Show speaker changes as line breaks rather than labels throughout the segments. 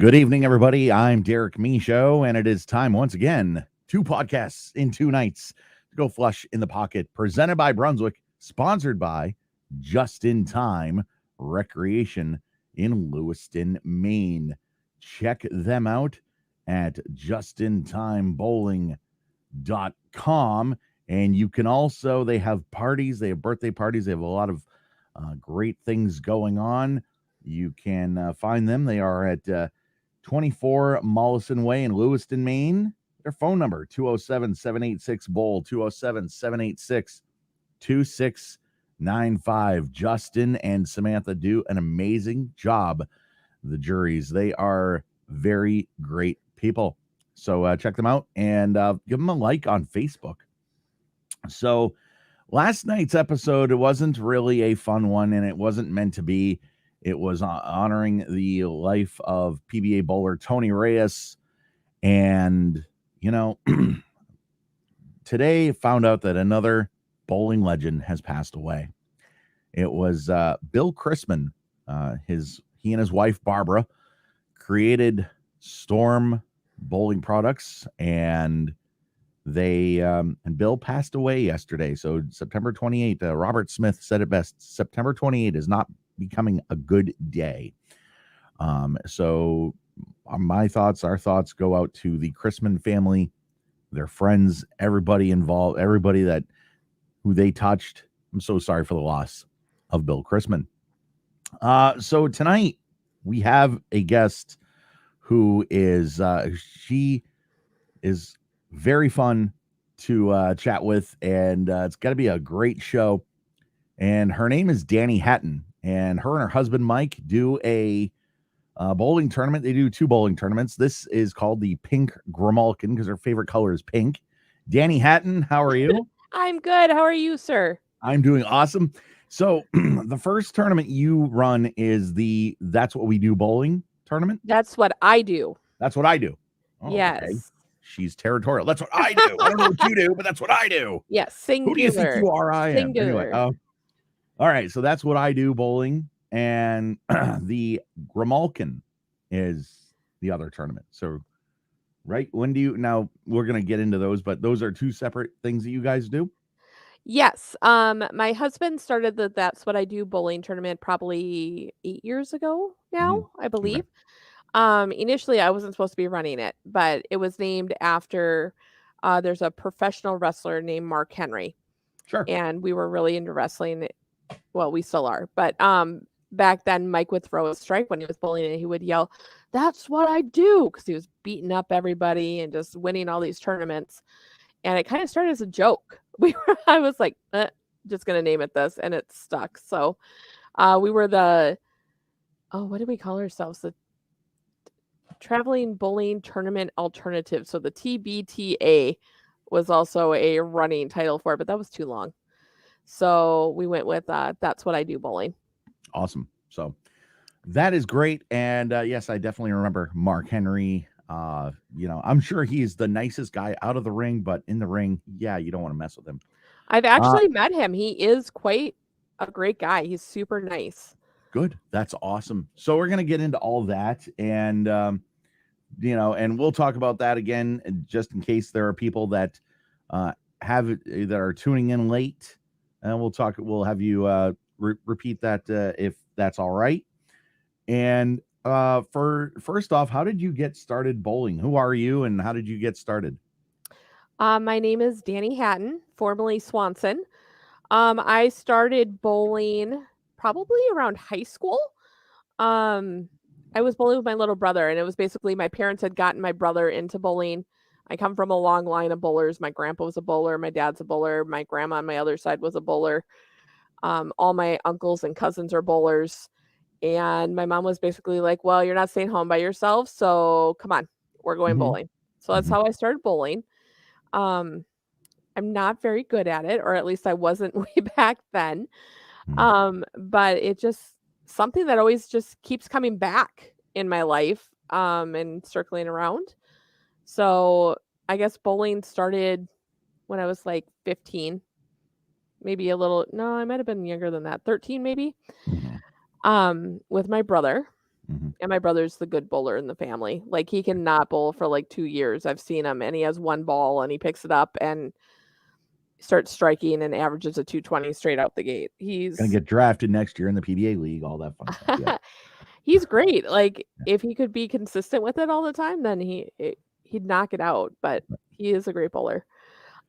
Good evening, everybody. I'm Derek Michaud, and it is time once again. 2 podcasts in 2 nights to go flush in the pocket. Presented by Brunswick, sponsored by Just in Time Recreation in Lewiston, Maine. Check them out at justintimebowling.com. And you can also, they have parties, they have birthday parties, they have a lot of great things going on. You can find them. They are at 24 Mollison Way in Lewiston, Maine. Their phone number, 207-786-BOWL, 207-786-2695. Justin and Samantha do an amazing job. The juries, they are very great people. So check them out and give them a like on Facebook. So last night's episode, it wasn't really a fun one, and it wasn't meant to be. It was honoring the life of PBA bowler Tony Reyes. And, today found out that another bowling legend has passed away. It was Bill Chrisman. He and his wife, Barbara, created Storm Bowling Products, and Bill passed away yesterday. So September 28th, Robert Smith said it best. September 28th is not becoming a good day. So our thoughts go out to the Chrisman family, their friends, everybody involved, everybody who they touched. I'm so sorry for the loss of Bill Chrisman. So tonight we have a guest who is she is very fun to chat with, and it's got to be a great show. And her name is Dani Hatten, and her husband Mike do a bowling tournament. They do 2 bowling tournaments. This is called the Pink Grimalkin because her favorite color is pink. Dani Hatten, how are you?
I'm good. How are you, sir?
I'm doing awesome. So the first tournament you run is the That's What We Do bowling tournament.
That's what I do.
That's what I do. Oh,
yes.
Okay. She's territorial. That's what I do. I don't know what you do, but that's what I do.
Yes. Singular.
Who do you think you are? I am.
Singular.
Anyway, all right. So that's what I do bowling. And the Grimalkin is the other tournament. So, right. Now we're going to get into those, but those are 2 separate things that you guys do.
Yes. My husband started the That's What I Do bowling tournament probably 8 years ago now, I believe. Initially I wasn't supposed to be running it, but it was named after there's a professional wrestler named Mark Henry.
Sure.
And we were really into wrestling. Well, we still are. But back then Mike would throw a strike when he was bowling and he would yell, "That's what I do," because he was beating up everybody and just winning all these tournaments. And it kind of started as a joke. I was like, just gonna name it this, and it stuck. So we were what did we call ourselves? The Traveling Bowling Tournament Alternative. So the TBTA was also a running title for it, but that was too long. So we went with That's What I Do bowling.
Awesome. So that is great. And yes, I definitely remember Mark Henry. I'm sure he's the nicest guy out of the ring, but in the ring, you don't want to mess with him.
I've actually met him. He is quite a great guy. He's super nice.
Good. That's awesome. So we're going to get into all that, and and we'll talk about that again, just in case there are people that that are tuning in late, and we'll have you repeat that if that's all right. And first off, how did you get started bowling? Who are you, and how did you get started?
My name is Dani Hatten, formerly Swanson. I started bowling probably around high school. I was bowling with my little brother, and it was basically my parents had gotten my brother into bowling. I come from a long line of bowlers. My grandpa was a bowler. My dad's a bowler. My grandma on my other side was a bowler. All my uncles and cousins are bowlers. And my mom was basically like, well, you're not staying home by yourself, so come on, we're going bowling. So that's how I started bowling. I'm not very good at it, or at least I wasn't way back then. But it just something that always just keeps coming back in my life, and circling around. So I guess bowling started when I was like 15, maybe I might have been younger than that, 13 maybe. With my brother.
Mhm.
And my brother's the good bowler in the family. Like, he cannot bowl for, like, 2 years. I've seen him, and he has 1 ball, and he picks it up and starts striking and averages a 220 straight out the gate.
Gonna get drafted next year in the PBA league, all that fun stuff. Yeah.
He's great. Like,
Yeah.
if he could be consistent with it all the time, then he'd knock it out, but he is a great bowler.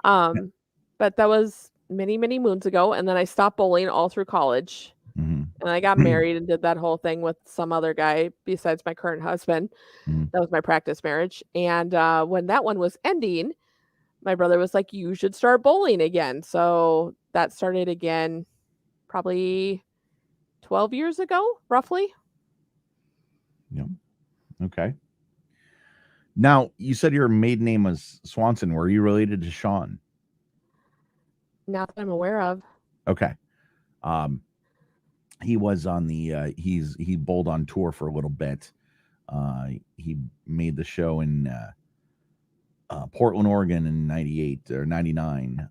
But that was many, many moons ago, and then I stopped bowling all through college.
Mhm.
And I got married and did that whole thing with some other guy besides my current husband.
Mhm.
That was my practice marriage. And when that one was ending, my brother was like, "You should start bowling again." So that started again probably 12 years ago, roughly.
Yep. Okay. Now, you said your maiden name was Swanson. Were you related to Sean?
Not that I'm aware of.
Okay. Um, he was on the he bowled on tour for a little bit. He made the show in Portland, Oregon in 98 or 99.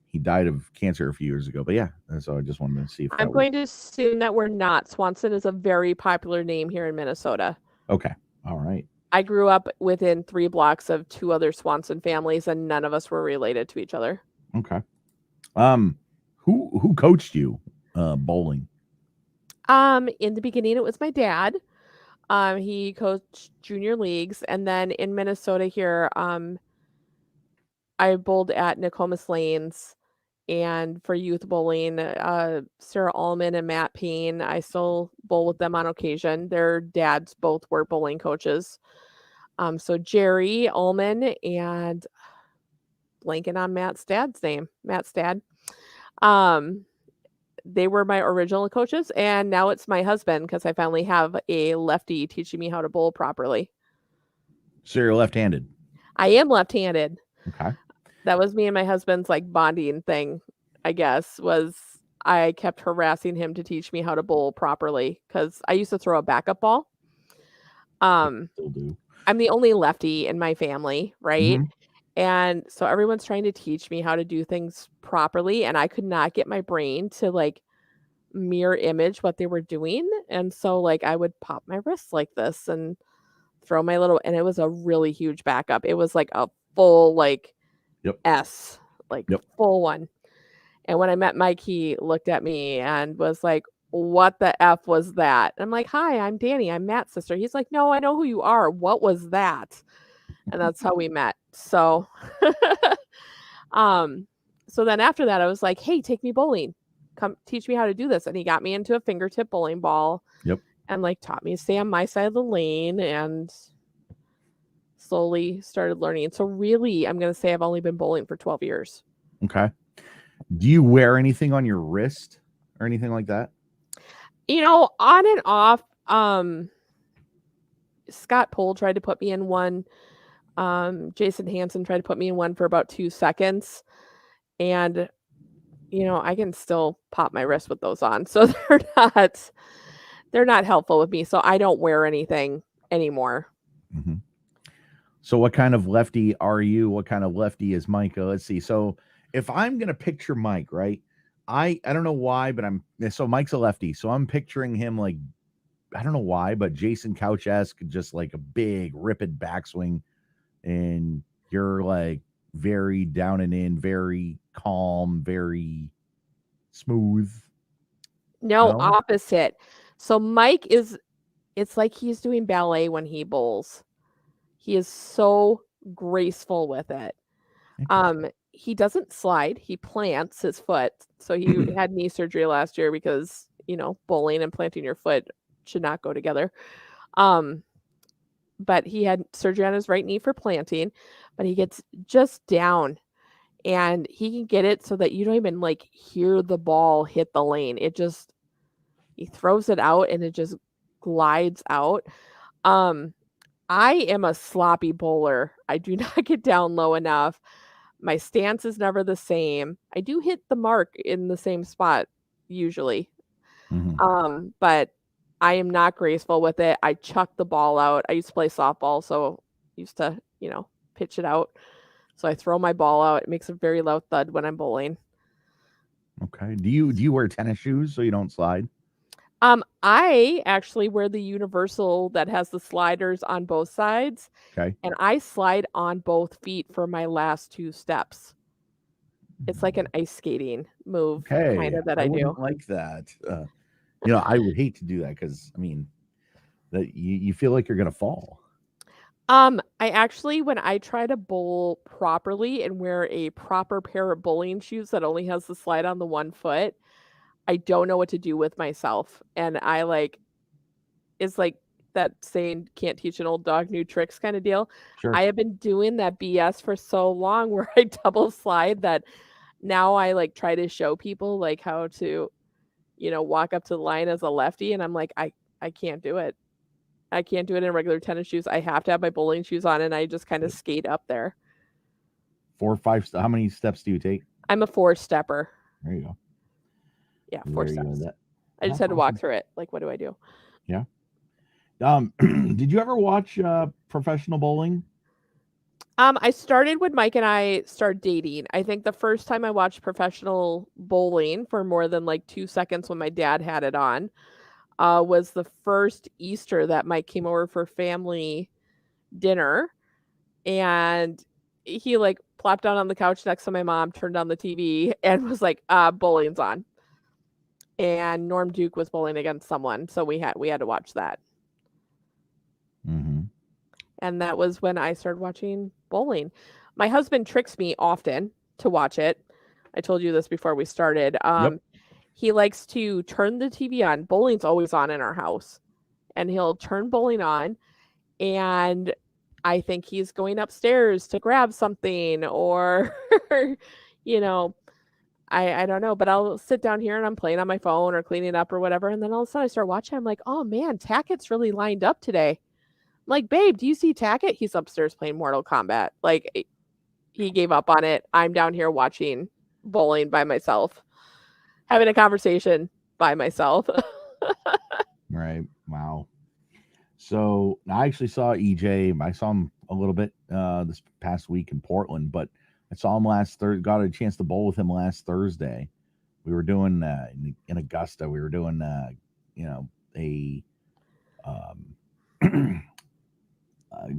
He died of cancer a few years ago, but yeah, so I just wanted to see if
I'm
that was
going to assume that we're not. Swanson is a very popular name here in Minnesota.
okay. All right.
I grew up within 3 blocks of 2 other Swanson families, and none of us were related to each other.
Okay. Who coached you bowling?
In the beginning, it was my dad. He coached junior leagues, and then in Minnesota here, I bowled at Nokomis Lanes, and for youth bowling, Sarah Allman and Matt Payne, I still bowl with them on occasion. Their dads both were bowling coaches. So Jerry Allman and blanking on Matt's dad's name, Matt's dad. They were my original coaches, and now it's my husband because I finally have a lefty teaching me how to bowl properly.
So you're left-handed.
I am left-handed.
Okay.
That was me and my husband's like bonding thing, I guess, was I kept harassing him to teach me how to bowl properly because I used to throw a backup ball.
Still do.
I'm the only lefty in my family, right?
Mhm.
And so everyone's trying to teach me how to do things properly, and I could not get my brain to like mirror image what they were doing. And so like I would pop my wrists like this and throw my little, and it was a really huge backup. It was like a full like
Yep.
S, like
Yep.
full one. And when I met Mike, he looked at me and was like, "What the F was that?" And I'm like, "Hi, I'm Dani. I'm Matt's sister." He's like, "No, I know who you are. What was that?" And that's how we met. So, um, so then after that, I was like, "Hey, take me bowling. Come teach me how to do this." And he got me into a fingertip bowling ball.
Yep.
And like taught me to stay on my side of the lane and slowly started learning. So really, I'm going to say I've only been bowling for 12 years.
Okay. Do you wear anything on your wrist or anything like that?
You know, on and off. Scott Pohl tried to put me in one. Jason Hansen tried to put me in one for about 2 seconds. And, you know, I can still pop my wrist with those on. So they're not helpful with me. So I don't wear anything anymore.
Mm-hmm. So what kind of lefty are you? What kind of lefty is Micah? Let's see. So if I'm gonna picture Mike, right? I don't know why, but so Mike's a lefty. So I'm picturing him like, I don't know why, but Jason Couch-esque, just like a big ripid backswing, and you're like very down and in, very calm, very smooth.
No,
No?
opposite. So Mike it's like he's doing ballet when he bowls. He is so graceful with it. He doesn't slide, he plants his foot. So he had knee surgery last year because, you know, bowling and planting your foot should not go together. But he had surgery on his right knee for planting, but he gets just down and he can get it so that you don't even like hear the ball hit the lane. He throws it out and it just glides out. I am a sloppy bowler. I do not get down low enough. My stance is never the same. I do hit the mark in the same spot usually.
Mm-hmm.
But I am not graceful with it. I chuck the ball out. I used to play softball, so used to, you know, pitch it out. So I throw my ball out. It makes a very loud thud when I'm bowling.
Okay. Do you wear tennis shoes so you don't slide?
I actually wear the universal that has the sliders on both sides,
Okay.
and I slide on both feet for my last 2 steps. It's like an ice skating move
Okay.
kinda that
I
I do.
wouldn't like that. I would hate to do that because I mean that you feel like you're gonna fall.
I actually when I try to bowl properly and wear a proper pair of bowling shoes that only has the slide on the one foot, I don't know what to do with myself, and I, like it's like that saying, "Can't teach an old dog new tricks" kinda deal.
Sure.
I have been doing that BS for so long where I double slide that now I, like, try to show people, like, how to, walk up to the line as a lefty, and I'm like, I can't do it. I can't do it in regular tennis shoes. I have to have my bowling shoes on, and I just kinda skate up there.
4 or 5 how many steps do you take?
I'm a four-stepper.
There you go.
Yeah, 4
There you go.
steps.
That
I just
that's
had to walk
awesome.
through it. Like, what do I do?
Yeah. Did you ever watch professional bowling?
I started when Mike and I started dating. I think the first time I watched professional bowling for more than, like, 2 seconds when my dad had it on, was the first Easter that Mike came over for family dinner, and he, like, plopped down on the couch next to my mom, turned on the TV, and was like, bowling's on." And Norm Duke was bowling against someone, so we had to watch that.
Mhm.
And that was when I started watching bowling. My husband tricks me often to watch it. I told you this before we started.
Yep.
He likes to turn the TV on. Bowling's always on in our house. And he'll turn bowling on, and I think he's going upstairs to grab something or, you know, I don't know, but I'll sit down here and I'm playing on my phone or cleaning up or whatever, and then all of a sudden I start watching, I'm like, "Oh, man, Tackett's really lined up today." I'm like, "Babe, do you see Tackett?" He's upstairs playing Mortal Kombat. Like, he gave up on it. I'm down here watching bowling by myself, having a conversation by myself.
Right. Wow. So I actually saw EJ. I saw him a little bit this past week in Portland, but I saw him last Thursday. Got a chance to bowl with him last Thursday. We were doing in Augusta. We were doing a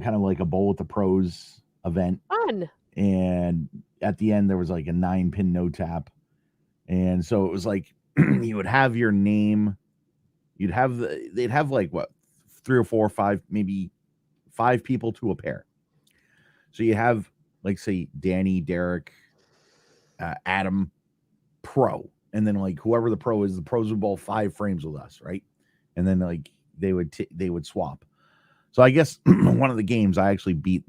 kind of like a bowl with the pros event,
Fun.
and at the end there was like a 9-pin no tap, and so it was like you would have your name. They'd have like what 3 or 4 or 5, maybe 5 people to a pair. So you have like say Danny, Derek, Adam, pro, and then like whoever the pro is, the pros would bowl 5 frames with us, right? And then like they would swap. So I guess one of the games I actually beat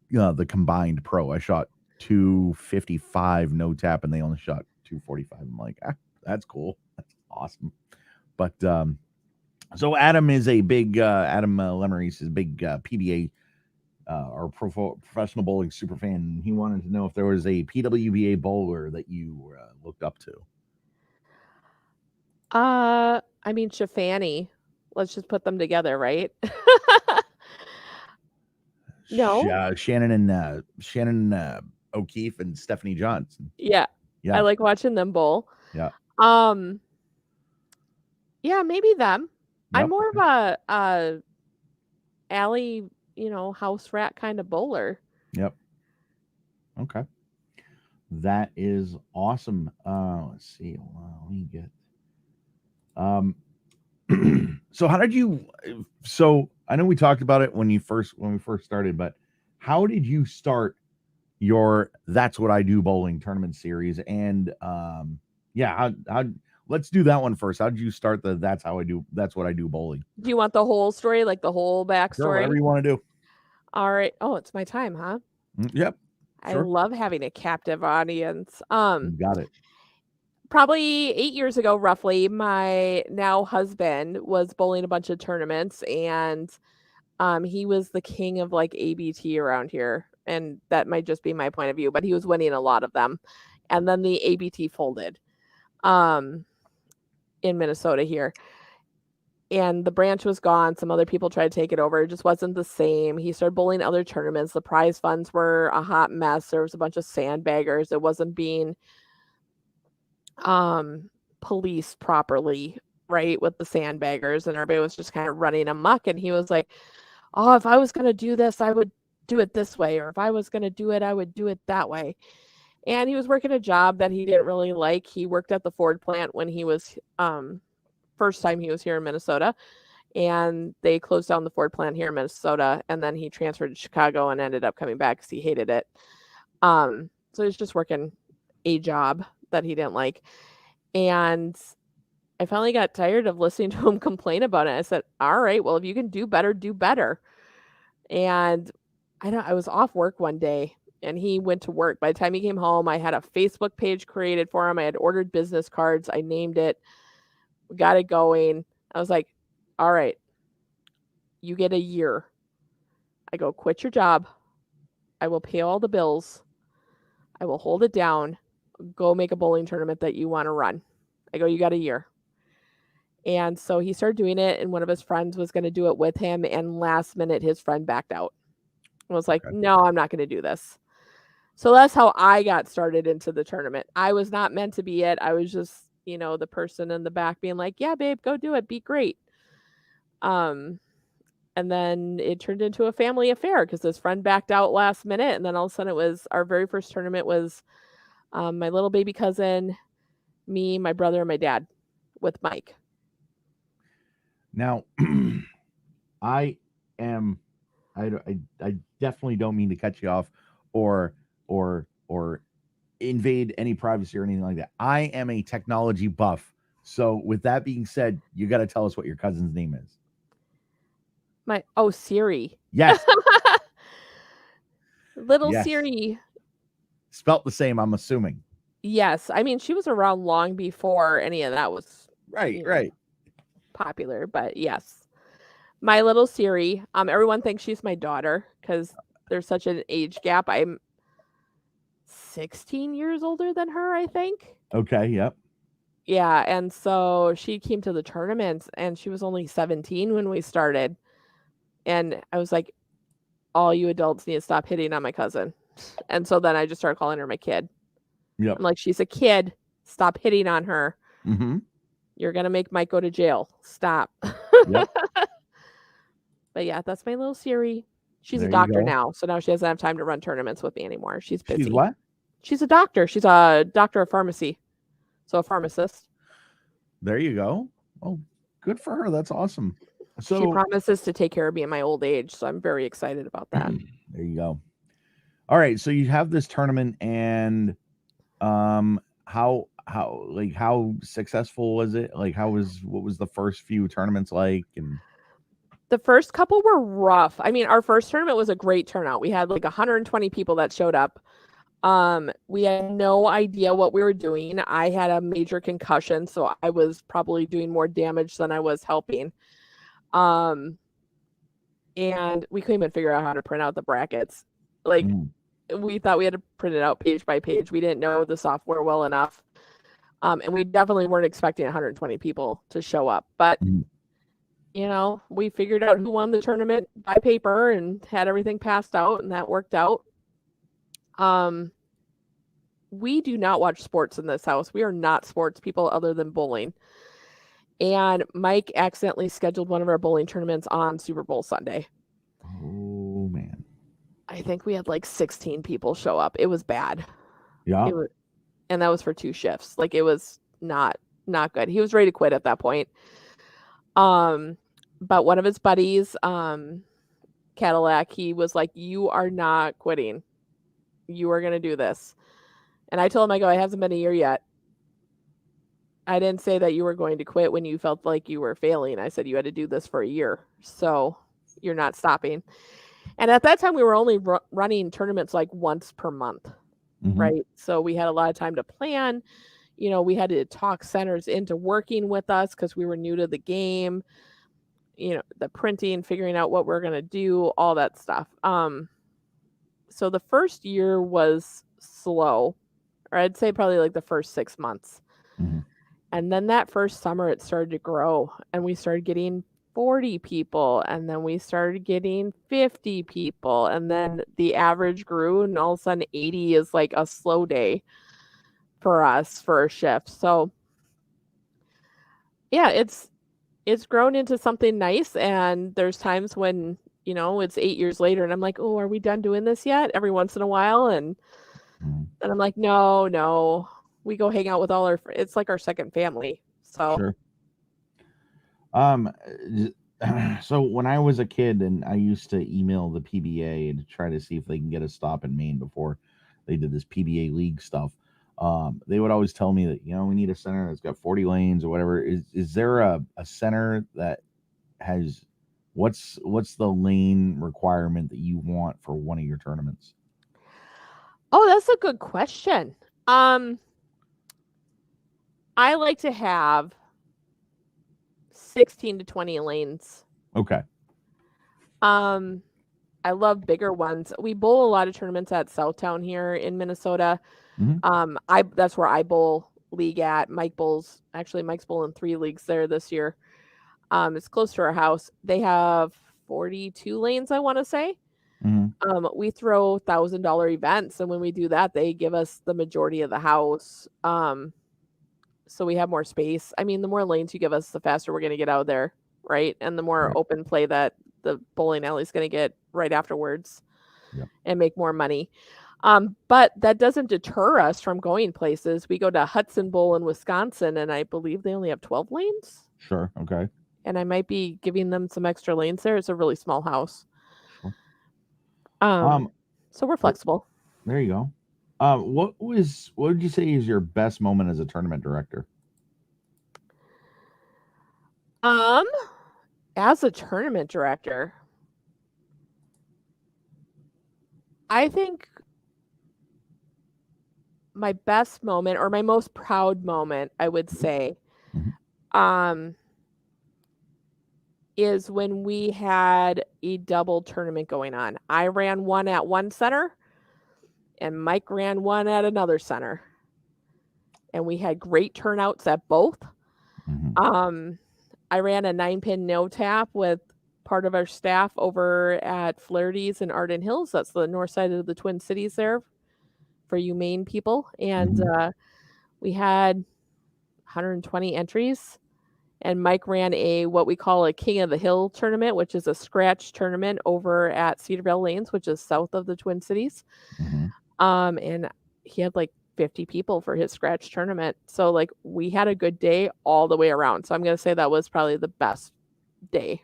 the combined pro. I shot 255 no tap, and they only shot 245. I'm like, that's cool, that's awesome. But so Adam is a big Adam Lemery's is a big PBA or professional bowling super fan. He wanted to know if there was a PWBA bowler that you looked up to.
I mean, Shafani. Let's just put them together, right? No?
Shannon O'Keefe and Stephanie Johnson.
Yeah. I
Yeah,
like watching them bowl.
yeah,
Um, yeah, maybe them. I'm
yep,
more of a alley, house rat kind of bowler.
yep. Okay, that is awesome. Let's see. Let me get. Um, so how did you? So I know we talked about it when we first started, but how did you start your "That's What I Do" bowling tournament series? And yeah, how let's do that one first. How did you start the "That's What I Do" bowling?
Do you want the whole story, like the whole
Sure, whatever
backstory?
you want to do.
All right. Oh, it's my time, huh?
Yep,
I
sure,
love having a captive audience.
you got it.
Probably 8 years ago, roughly, my now husband was bowling a bunch of tournaments, and he was the king of like ABT around here. And that might just be my point of view, but he was winning a lot of them. And then the ABT folded um, in Minnesota here. And the branch was gone. Some other people tried to take it over. It just wasn't the same. He started bowling other tournaments. The prize funds were a hot mess. There was a bunch of sandbaggers. It wasn't being policed properly. right, with the sandbaggers, and everybody was just kind of running amok. And he was like, oh, if I was going to do this, I would do it this way. Or if I was going to do it, I would do it that way. And he was working a job that he didn't really like. He worked at the Ford plant when he was, first time he was here in Minnesota. And they closed down the Ford plant here in Minnesota. And then he transferred to Chicago and ended up coming back because he hated it. So he was just working a job that he didn't like. And I finally got tired of listening to him complain about it. I said, all right, well, if you can do better, do better. And I was off work one day and he went to work. By the time he came home, I had a Facebook page created for him. I had ordered business cards. I named it. We got it going. I was like, all right, you get a year. I go, quit your job. I will pay all the bills. I will hold it down. Go make a bowling tournament that you want to run. I go, you got a year. And so he started doing it, and one of his friends was going to do it with him. And last minute, his friend backed out. I was like, no, I'm not going to do this. So that's how I got started into the tournament. I was not meant to be it. I was just, the person in the back being like, yeah, babe, go do it. Be great. And then it turned into a family affair because his friend backed out last minute. And then all of a sudden it was our very first tournament was my little baby cousin, me, my brother, and my dad with Mike.
Now, I definitely don't mean to cut you off or invade any privacy or anything like that. I am a technology buff. So with that being said, you got to tell us what your cousin's name is.
Siri.
Yes.
Little yes. Siri.
Spelt the same, I'm assuming.
Yes. I mean, she was around long before any of that was
right.
Popular, but yes. My little Siri. Everyone thinks she's my daughter because there's such an age gap. I'm 16 years older than her, I think.
Okay, yep.
Yeah, and so she came to the tournaments and she was only 17 when we started. And I was like, all you adults need to stop hitting on my cousin. And so then I just started calling her my kid.
Yep.
I'm like, she's a kid. Stop hitting on her.
Mm-hmm.
You're going to make Mike go to jail. Stop.
Yep.
But yeah, that's my little Siri. She's a doctor now. So now she doesn't have time to run tournaments with me anymore. She's busy.
She's what?
She's a doctor. She's a doctor of pharmacy. So a pharmacist.
There you go. Oh, good for her. That's awesome. So
she promises to take care of me in my old age. So I'm very excited about that.
There you go. All right. So you have this tournament and how successful was it? Like what was the first few tournaments like? And
the first couple were rough. I mean, our first tournament was a great turnout. We had like 120 people that showed up. We had no idea what we were doing. I had a major concussion, so I was probably doing more damage than I was helping. And we couldn't even figure out how to print out the brackets. Like we thought we had to print it out page by page. We didn't know the software well enough. And we definitely weren't expecting 120 people to show up, but we figured out who won the tournament by paper and had everything passed out, and that worked out. We do not watch sports in this house. We are not sports people other than bowling. And Mike accidentally scheduled one of our bowling tournaments on Super Bowl Sunday.
Oh, man.
I think we had like 16 people show up. It was bad.
Yeah.
And that was for 2 shifts. Like it was not good. He was ready to quit at that point. But one of his buddies, Cadillac, he was like, you are not quitting. You are going to do this. And I told him, I go, it hasn't been a year yet. I didn't say that you were going to quit when you felt like you were failing. I said you had to do this for a year. So you're not stopping. And at that time, we were only running tournaments like once per month, right? So we had a lot of time to plan. We had to talk centers into working with us because we were new to the game. The printing, figuring out what we're going to do, all that stuff. So the first year was slow, or I'd say probably like the first 6 months. And then that first summer, it started to grow, and we started getting 40 people, and then we started getting 50 people, and then the average grew, and all of a sudden 80 is like a slow day for us for a shift. So Yeah, it's grown into something nice, and there's times when, it's 8 years later and I'm like, "Oh, are we done doing this yet?" Every once in a while, and
Mhm.
then I'm like, "No, no." We go hang out with all it's like our second family. So,
Sure. Um, so when I was a kid and I used to email the PBA to try to see if they can get a stop in Maine before they did this PBA league stuff, they would always tell me that, we need a center that's got 40 lanes or whatever. Is there a center that has what's the lane requirement that you want for one of your tournaments?
oh, that's a good question. Um, I like to have 16 to 20 lanes.
Okay.
Um, I love bigger ones. We bowl a lot of tournaments at Southtown here in Minnesota.
Hmm.
I that's where I bowl league at. Mike's bowling 3 leagues there this year. It's close to our house. They have 42 lanes, I want to say.
Hmm.
We throw $1,000 events, and when we do that, they give us the majority of the house. So we have more space. I mean, the more lanes you give us, the faster we're going to get out of there, right? And the more
Right.
open play that the bowling alley is going to get right afterwards
Yep.
and make more money. But that doesn't deter us from going places. We go to Hudson Bowl in Wisconsin, and I believe they only have 12 lanes.
Sure. Okay.
And I might be giving them some extra lanes there. It's a really small house.
Sure.
Um,
Um.
so we're
Well,
flexible.
there you go. What would you say is your best moment as a tournament director?
Um, as a tournament director, I think my best moment or my most proud moment, I would say,
Hmm.
um, is when we had a double tournament going on. I ran one at one center and Mike ran one at another center. And we had great turnouts at both.
Hmm.
Um, I ran a 9-pin no tap with part of our staff over at Flaherty's in Arden Hills. That's the north side of the Twin Cities there for you Maine people. And
Hmm.
we had 120 entries. And Mike ran what we call a King of the Hill tournament, which is a scratch tournament over at Cedarville Lanes, which is south of the Twin Cities.
Hmm.
And he had like 50 people for his scratch tournament. So like we had a good day all the way around. So I'm going to say that was probably the best day.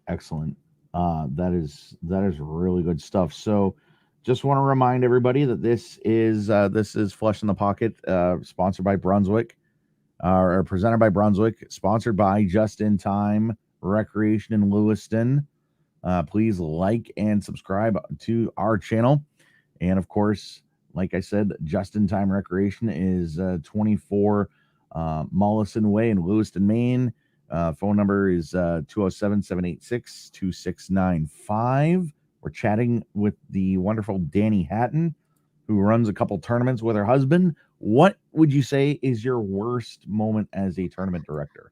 Excellent. That is really good stuff. So, just want to remind everybody that this is Flesh in the Pocket, sponsored by Brunswick, or presented by Brunswick, sponsored by Just in Time Recreation in Lewiston. Please like and subscribe to our channel, and of course, like I said, Just in Time Recreation is 24 Mollison Way in Lewiston, Maine. Phone number is 207 786 2695. We're chatting with the wonderful Dani Hatton, who runs a couple tournaments with her husband. What would you say is your worst moment as a tournament director?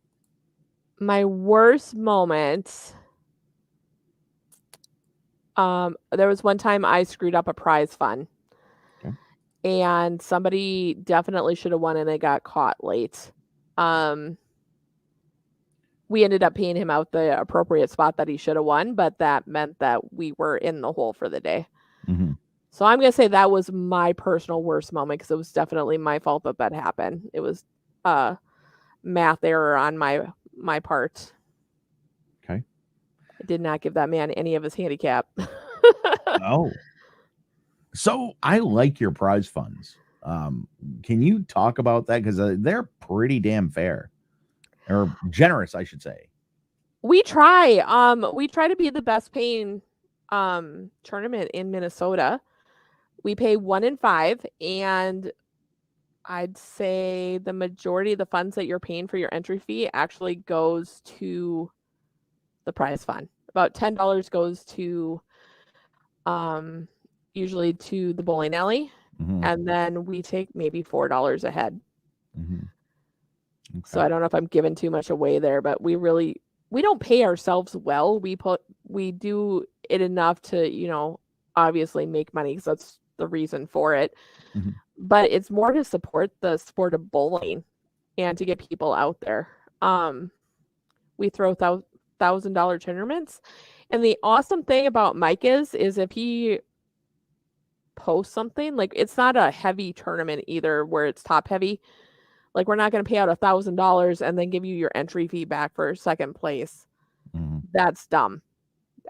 My worst moment. There was one time I screwed up a prize fund
Okay.
and somebody definitely should have won and they got caught late. We ended up paying him out the appropriate spot that he should have won, but that meant that we were in the hole for the day.
Mm-hmm.
So I'm going to say that was my personal worst moment because it was definitely my fault that happened. It was math error on my part.
Okay.
I did not give that man any of his handicap.
Oh, so I like your prize funds. Can you talk about that? Because they're pretty damn fair or generous, I should say.
We try to be the best paying tournament in Minnesota. We pay 1 in 5, and I'd say the majority of the funds that you're paying for your entry fee actually goes to the prize fund. About $10 goes to usually to the bowling alley,
Mm-hmm.
and then we take maybe $4 a head.
Mm-hmm.
So
Okay.
I don't know if I'm giving too much away there, but we don't pay ourselves well. We do it enough to, obviously make money because that's the reason for it.
Mm-hmm.
But it's more to support the sport of bowling. and to get people out there. We throw $1,000 tournaments. And the awesome thing about Mike is if he posts something, like it's not a heavy tournament either where it's top heavy. Like we're not going to pay out $1,000 and then give you your entry fee back for second place. That's dumb.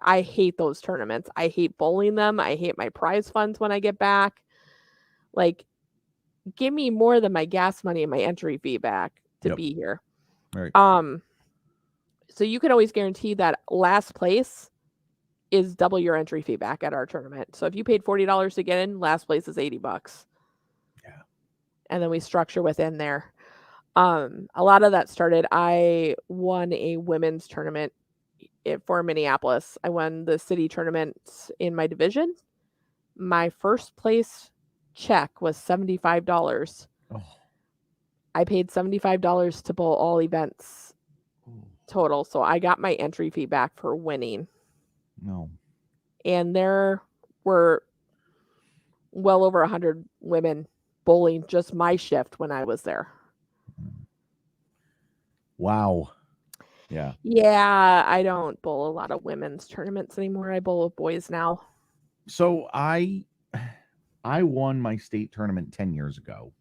I hate those tournaments. I hate bowling them. I hate my prize funds when I get back. Like, give me more than my gas money and my entry fee back to be here.
Right.
So you can always guarantee that last place is double your entry fee back at our tournament. So if you paid $40 to get in, last place is $80.
Yeah.
And then we structure within there. A lot of that started, I won a women's tournament for Minneapolis. I won the city tournament in my division. My first place check was $75.
Oh.
I paid $75 to bowl all events total. So I got my entry fee back for winning.
No.
And there were well over 100 women bowling just my shift when I was there.
Wow. Yeah.
Yeah, I don't bowl a lot of women's tournaments anymore. I bowl with boys now.
So I won my state tournament 10 years ago.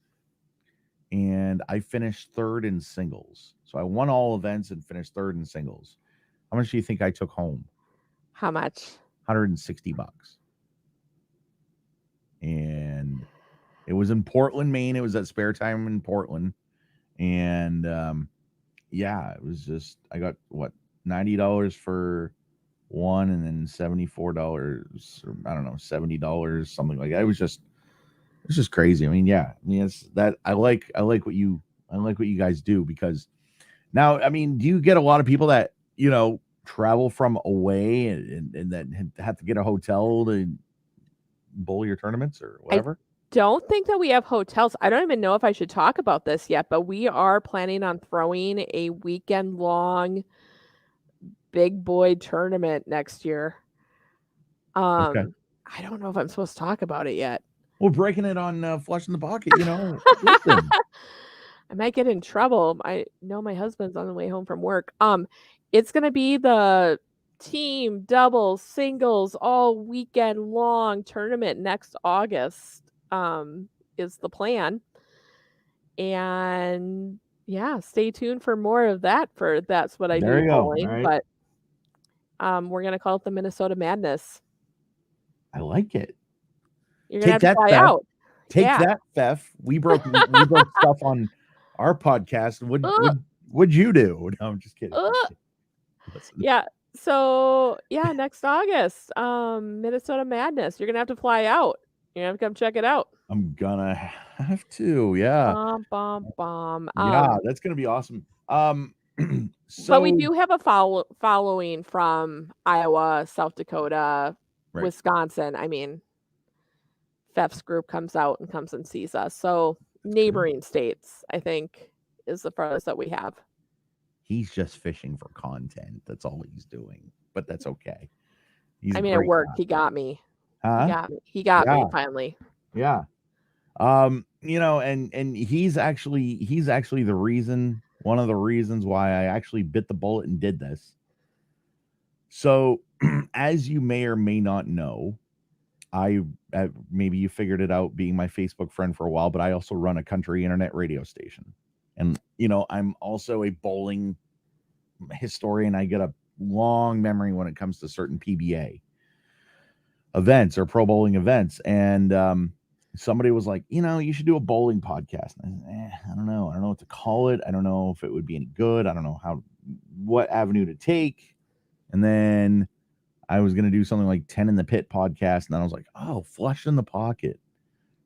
And I finished third in singles. So I won all events and finished third in singles. How much do you think I took home?
How much?
$160. And it was in Portland, Maine. It was at Spare Time in Portland. And yeah, it was just, I got what, $90 for one and then $74 or I don't know, $70, something like that. It was just crazy. I mean, yeah, I mean, it's that I like what you guys do, because now, I mean, do you get a lot of people that, you know, travel from away and that have to get a hotel to bowl your tournaments or whatever?
I don't think that we have hotels. I don't even know if I should talk about this yet, but we are planning on throwing a weekend long big boy tournament next year.
Okay.
I don't know if I'm supposed to talk about it yet.
Well, breaking it on Flush in the Pocket, you know. Listen.
I might get in trouble. I know my husband's on the way home from work. It's going to be the team, doubles, singles, all weekend long tournament next August, is the plan. And yeah, stay tuned for more of that for That's What I
There
Do
you go.
bowling.
Right.
But we're going to call it the Minnesota Madness.
I like it.
You're going to have to fly out.
Take that, Fef. We broke stuff on our podcast. What'd you do? No, I'm just kidding.
Yeah. So yeah, next August, Minnesota Madness. You're gonna have to fly out. You're gonna have to come check it out.
I'm gonna have to. Yeah.
Yeah,
that's gonna be awesome.
So, but we do have a following from Iowa, South Dakota, right. Wisconsin. I mean, Fef's group comes out and comes and sees us. So neighboring states, I think, is the farthest that we have.
He's just fishing for content. That's all he's doing, but that's okay.
I mean, it worked. Guy. He got me.
Huh?
He got me finally.
Yeah. You know, and he's actually the reason, one of the reasons why I actually bit the bullet and did this. So, as you may or may not know, maybe you figured it out being my Facebook friend for a while, but I also run a country internet radio station. And, you know, I'm also a bowling historian. I get a long memory when it comes to certain PBA events or pro bowling events. And somebody was like, you know, you should do a bowling podcast. And I said, I don't know. I don't know what to call it. I don't know if it would be any good. I don't know what avenue to take. And then I was going to do something like 10 in the Pit podcast. And then I was like, oh, Flush in the Pocket.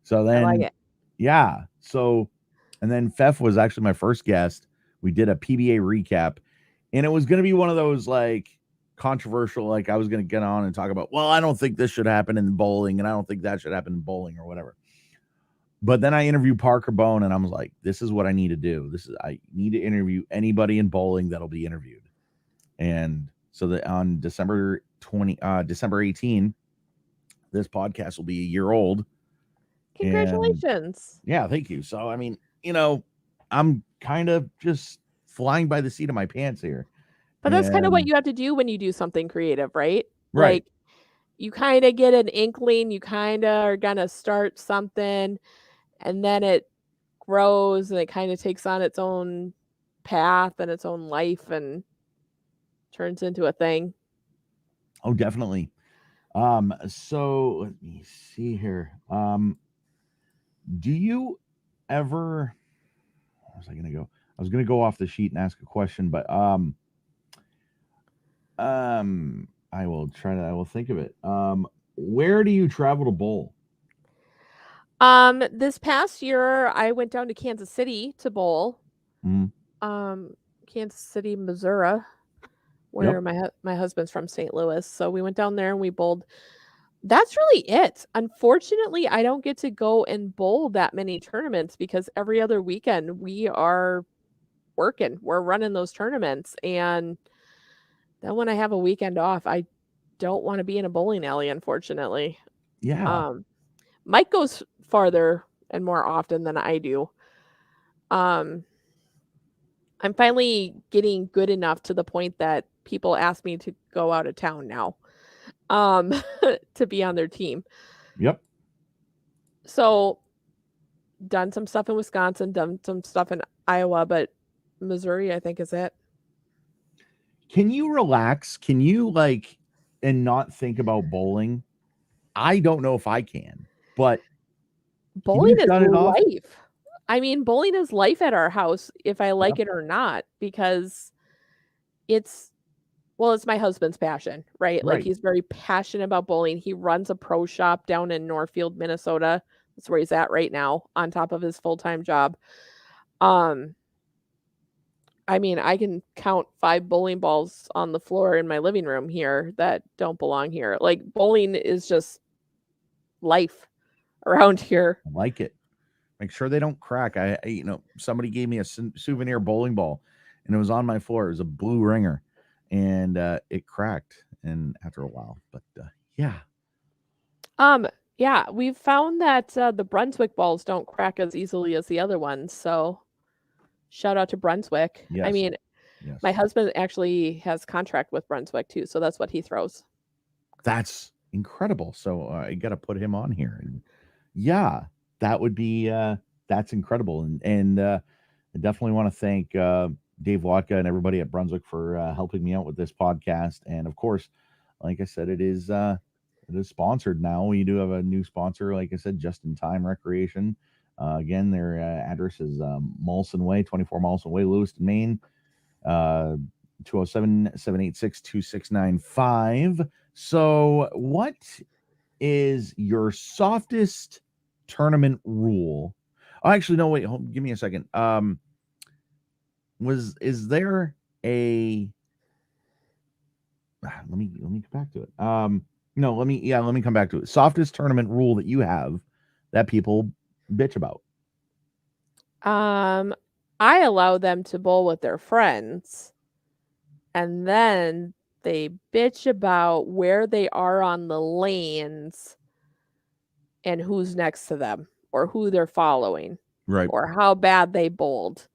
So then,
I like it.
Yeah. So, and then Fef was actually my first guest. We did a PBA recap, and it was going to be one of those like controversial, like I was going to get on and talk about, well, I don't think this should happen in bowling, and I don't think that should happen in bowling or whatever. But then I interviewed Parker Bone, and I was like, this is what I need to do. I need to interview anybody in bowling that'll be interviewed. And so that on December 18, this podcast will be a year old.
Congratulations.
And yeah, thank you. So, I mean, you know, I'm kind of just flying by the seat of my pants here.
But that's kind of what
And
you have to do when you do something creative, right?
right.
Like, you kind of get an inkling, you kind of are going to start something, and then it grows and it kind of takes on its own path and its own life and turns into a thing.
Oh, definitely. So let me see here. Do you ever, where was I gonna go? I was gonna go off the sheet and ask a question, but I will think of it. Where do you travel to bowl?
This past year I went down to Kansas City to bowl.
Mm,
Um, Kansas City, Missouri,
yep.
where my husband's from St. Louis. So we went down there and we bowled. That's really it. Unfortunately, I don't get to go and bowl that many tournaments because every other weekend we are working. We're running those tournaments. And then when I have a weekend off, I don't want to be in a bowling alley, unfortunately.
Yeah.
Um, Mike goes farther and more often than I do. Um, I'm finally getting good enough to the point that people ask me to go out of town now, um, to be on their team.
Yep.
So, done some stuff in Wisconsin, done some stuff in Iowa, but Missouri, I think, is it.
Can you relax? Can you like and not think about bowling? I don't know if I can, but can
Bowling
you
is
shut it off?
life. I mean, bowling is life at our house, if I
Yeah.
like it or not, because it's well, it's my husband's passion, right? Like,
Right.
he's very passionate about bowling. He runs a pro shop down in Northfield, Minnesota. That's where he's at right now on top of his full-time job. Um, I mean, I can count 5 bowling balls on the floor in my living room here that don't belong here. Like, bowling is just life around here.
I like it. Make sure they don't crack. Somebody gave me a souvenir bowling ball, and it was on my floor. It was a blue ringer, and it cracked. And after a while, but yeah,
Um, yeah, we've found that, the Brunswick balls don't crack as easily as the other ones, so shout out to Brunswick. I
yes,
mean, my
yes,
husband actually has contract with Brunswick too, so that's what he throws.
that's incredible. So I got to put him on here, and yeah, that would be that's incredible, and I definitely want to thank Dave Lotka and everybody at Brunswick for helping me out with this podcast, and of course, like I said, it is sponsored now. We do have a new sponsor, like I said, Just in Time Recreation. Again, their address is Molson Way, 24 Molson Way, Lewiston, Maine. 207 786 2695. So, what is your softest tournament rule? Oh, actually, no, wait, give me a second. Is there a let me come back to it. No, let me come back to it. Softest tournament rule that you have that people bitch about.
Um, I allow them to bowl with their friends, and then they bitch about where they are on the lanes and who's next to them or who they're following
Right.
or how bad they bowled.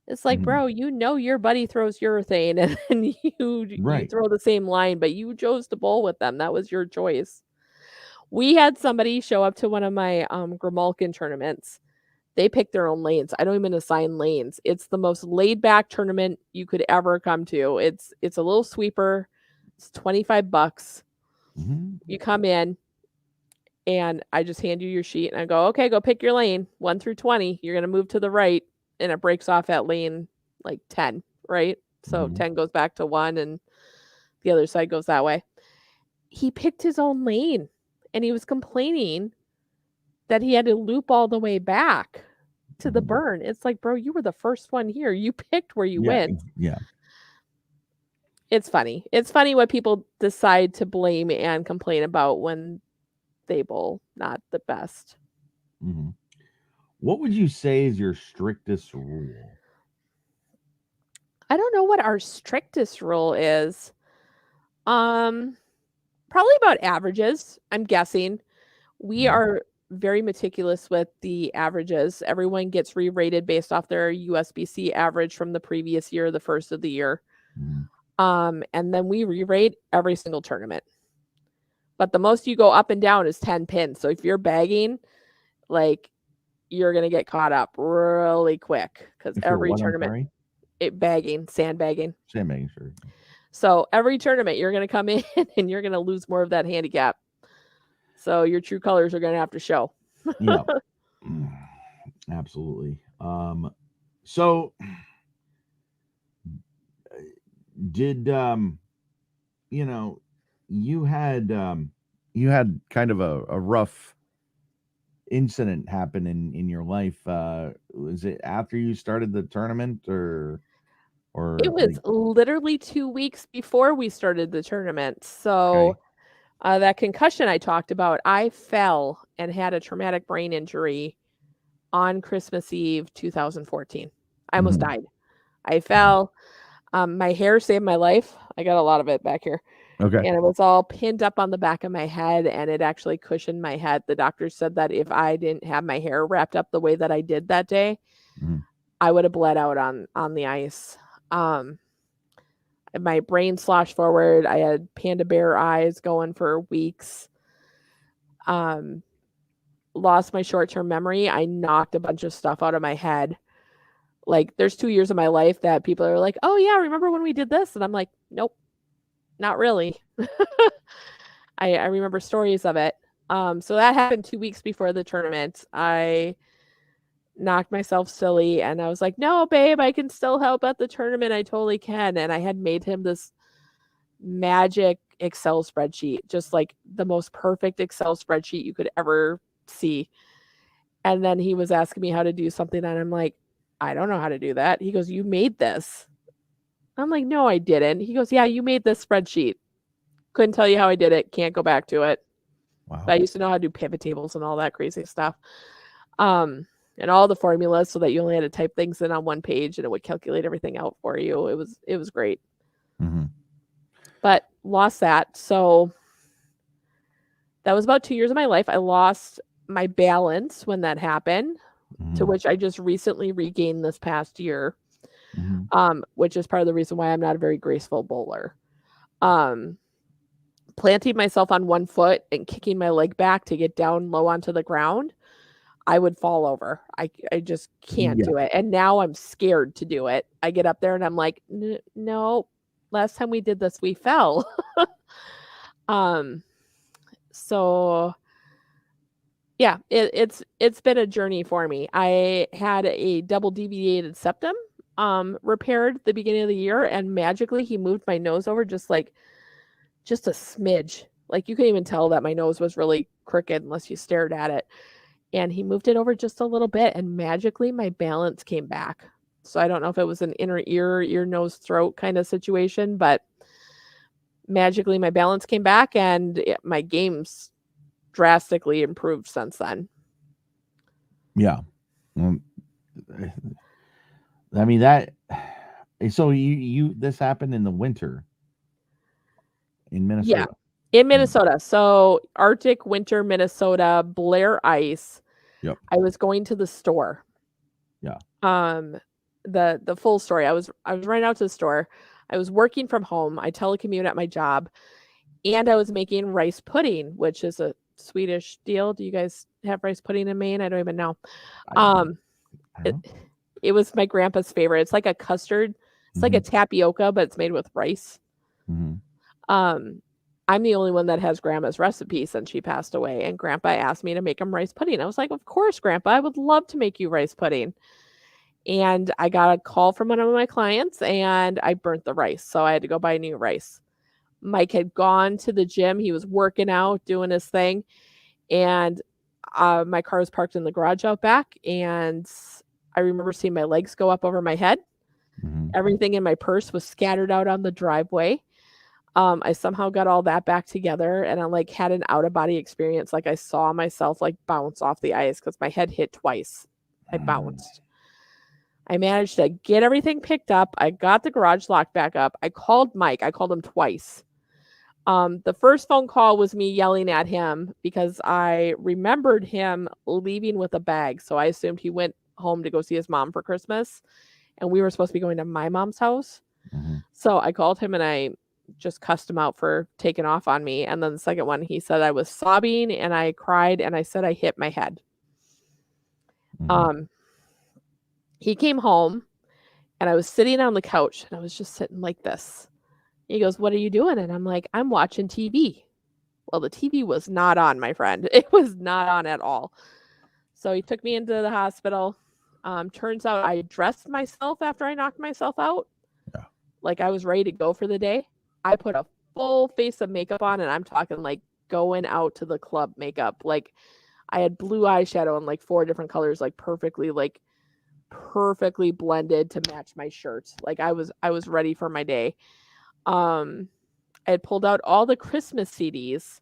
It's like,
Mhm.
bro, you know your buddy throws urethane and then you
Right.
throw the same line, but you chose to bowl with them. That was your choice. We had somebody show up to one of my Grimalkin tournaments. They pick their own lanes. I don't even assign lanes. It's the most laid back tournament you could ever come to. It's a little sweeper. It's $25.
Mhm.
You come in and I just hand you your sheet and I go, "Okay, go pick your lane, 1 through 20. You're going to move to the right." And it breaks off at lane like 10, right? So
Mhm.
10 goes back to 1 and the other side goes that way. He picked his own lane and he was complaining that he had to loop all the way back to the
Mhm.
burn. It's like, "Bro, you were the first one here. You picked where you
Yeah.
went."
Yeah.
It's funny. It's funny what people decide to blame and complain about when they bowl not the best.
Mhm. What would you say is your strictest rule?
I don't know what our strictest rule is. Um, Probably about averages, I'm guessing. We
Mhm.
are very meticulous with the averages. Everyone gets re-rated based off their USBC average from the previous year, the first of the year. And then we re-rate every single tournament. But the most you go up and down is 10 pins. So if you're bagging, like, you're going to get caught up really quick because every tournament, sandbagging.
Sandbagging, sure.
So every tournament, you're going to come in and you're going to lose more of that handicap. So your true colors are going to have to show.
Yeah, absolutely. So did you know, you had kind of a rough incident happen in your life? Was it after you started the tournament, or
it was literally 2 weeks before we started the tournament? So that concussion I talked about, I fell and had a traumatic brain injury on Christmas Eve 2014. I almost died. I fell. My hair saved my life. I got a lot of it back here.
Okay.
And it was all pinned up on the back of my head, and it actually cushioned my head. The doctor said that if I didn't have my hair wrapped up the way that I did that day, I would have bled out on the ice. My brain sloshed forward. I had panda bear eyes going for weeks. Lost my short-term memory. I knocked a bunch of stuff out of my head. Like, there's 2 years of my life that people are like, oh yeah, remember when we did this? And I'm like, nope, not really. I remember stories of it. So that happened 2 weeks before the tournament. I knocked myself silly and I was like, no, babe, I can still help at the tournament. I totally can. And I had made him this magic Excel spreadsheet, just like the most perfect Excel spreadsheet you could ever see. And then he was asking me how to do something, and I'm like, I don't know how to do that. He goes, you made this. I'm like, no, I didn't. He goes, yeah, you made this spreadsheet. Couldn't tell you how I did it. Can't go back to it.
Wow.
But I used to know how to do pivot tables and all that crazy stuff. And all the formulas so that you only had to type things in on one page and it would calculate everything out for you. It was great. But lost that. So that was about 2 years of my life. I lost my balance when that happened, to which I just recently regained this past year, which is part of the reason why I'm not a very graceful bowler. Planting myself on one foot and kicking my leg back to get down low onto the ground, I would fall over. I just can't do it. And now I'm scared to do it. I get up there and I'm like, no, last time we did this, we fell. So yeah, it's been a journey for me. I had a double deviated septum repaired at the beginning of the year, and magically he moved my nose over just a smidge. Like, you couldn't even tell that my nose was really crooked unless you stared at it. And he moved it over just a little bit, and magically my balance came back. So I don't know if it was an inner ear, nose, throat kind of situation, but magically my balance came back, and my game's drastically improved since then.
Yeah. I mean, that, so you this happened in the winter in Minnesota.
Yeah, in Minnesota. So Arctic winter Minnesota, Blair ice.
Yep.
I was going to the store.
Yeah.
The full story. I was running out to the store. I was working from home. I telecommute at my job, and I was making rice pudding, which is a Swedish deal. Do you guys have rice pudding in Maine? I don't even know. It was my grandpa's favorite. It's like a custard. It's like a tapioca, but it's made with rice. I'm the only one that has grandma's recipe since she passed away, and grandpa asked me to make him rice pudding. I was like, of course, grandpa, I would love to make you rice pudding. And I got a call from one of my clients, and I burnt the rice. So I had to go buy new rice. Mike had gone to the gym. He was working out, doing his thing. And my car was parked in the garage out back. And I remember seeing my legs go up over my head. Everything in my purse was scattered out on the driveway. I somehow got all that back together, and I like had an out of body experience. Like, I saw myself like bounce off the ice because my head hit twice. I bounced. I managed to get everything picked up. I got the garage locked back up. I called Mike. I called him twice. The first phone call was me yelling at him because I remembered him leaving with a bag. So I assumed he went home to go see his mom for Christmas, and we were supposed to be going to my mom's house.
Mm-hmm.
So I called him and I just cussed him out for taking off on me. And then the second one, he said I was sobbing and I cried and I said I hit my head.
Mm-hmm.
He came home and I was sitting on the couch and I was just sitting like this. He goes, "What are you doing?" And I'm like, "I'm watching TV." Well, the TV was not on, my friend. It was not on at all. So he took me into the hospital. Turns out I dressed myself after I knocked myself out.
Yeah.
Like I was ready to go for the day. I put a full face of makeup on, and I'm talking like going out to the club makeup. Like I had blue eyeshadow in like 4 different colors, like perfectly blended to match my shirt. Like I was ready for my day. I had pulled out all the Christmas CDs.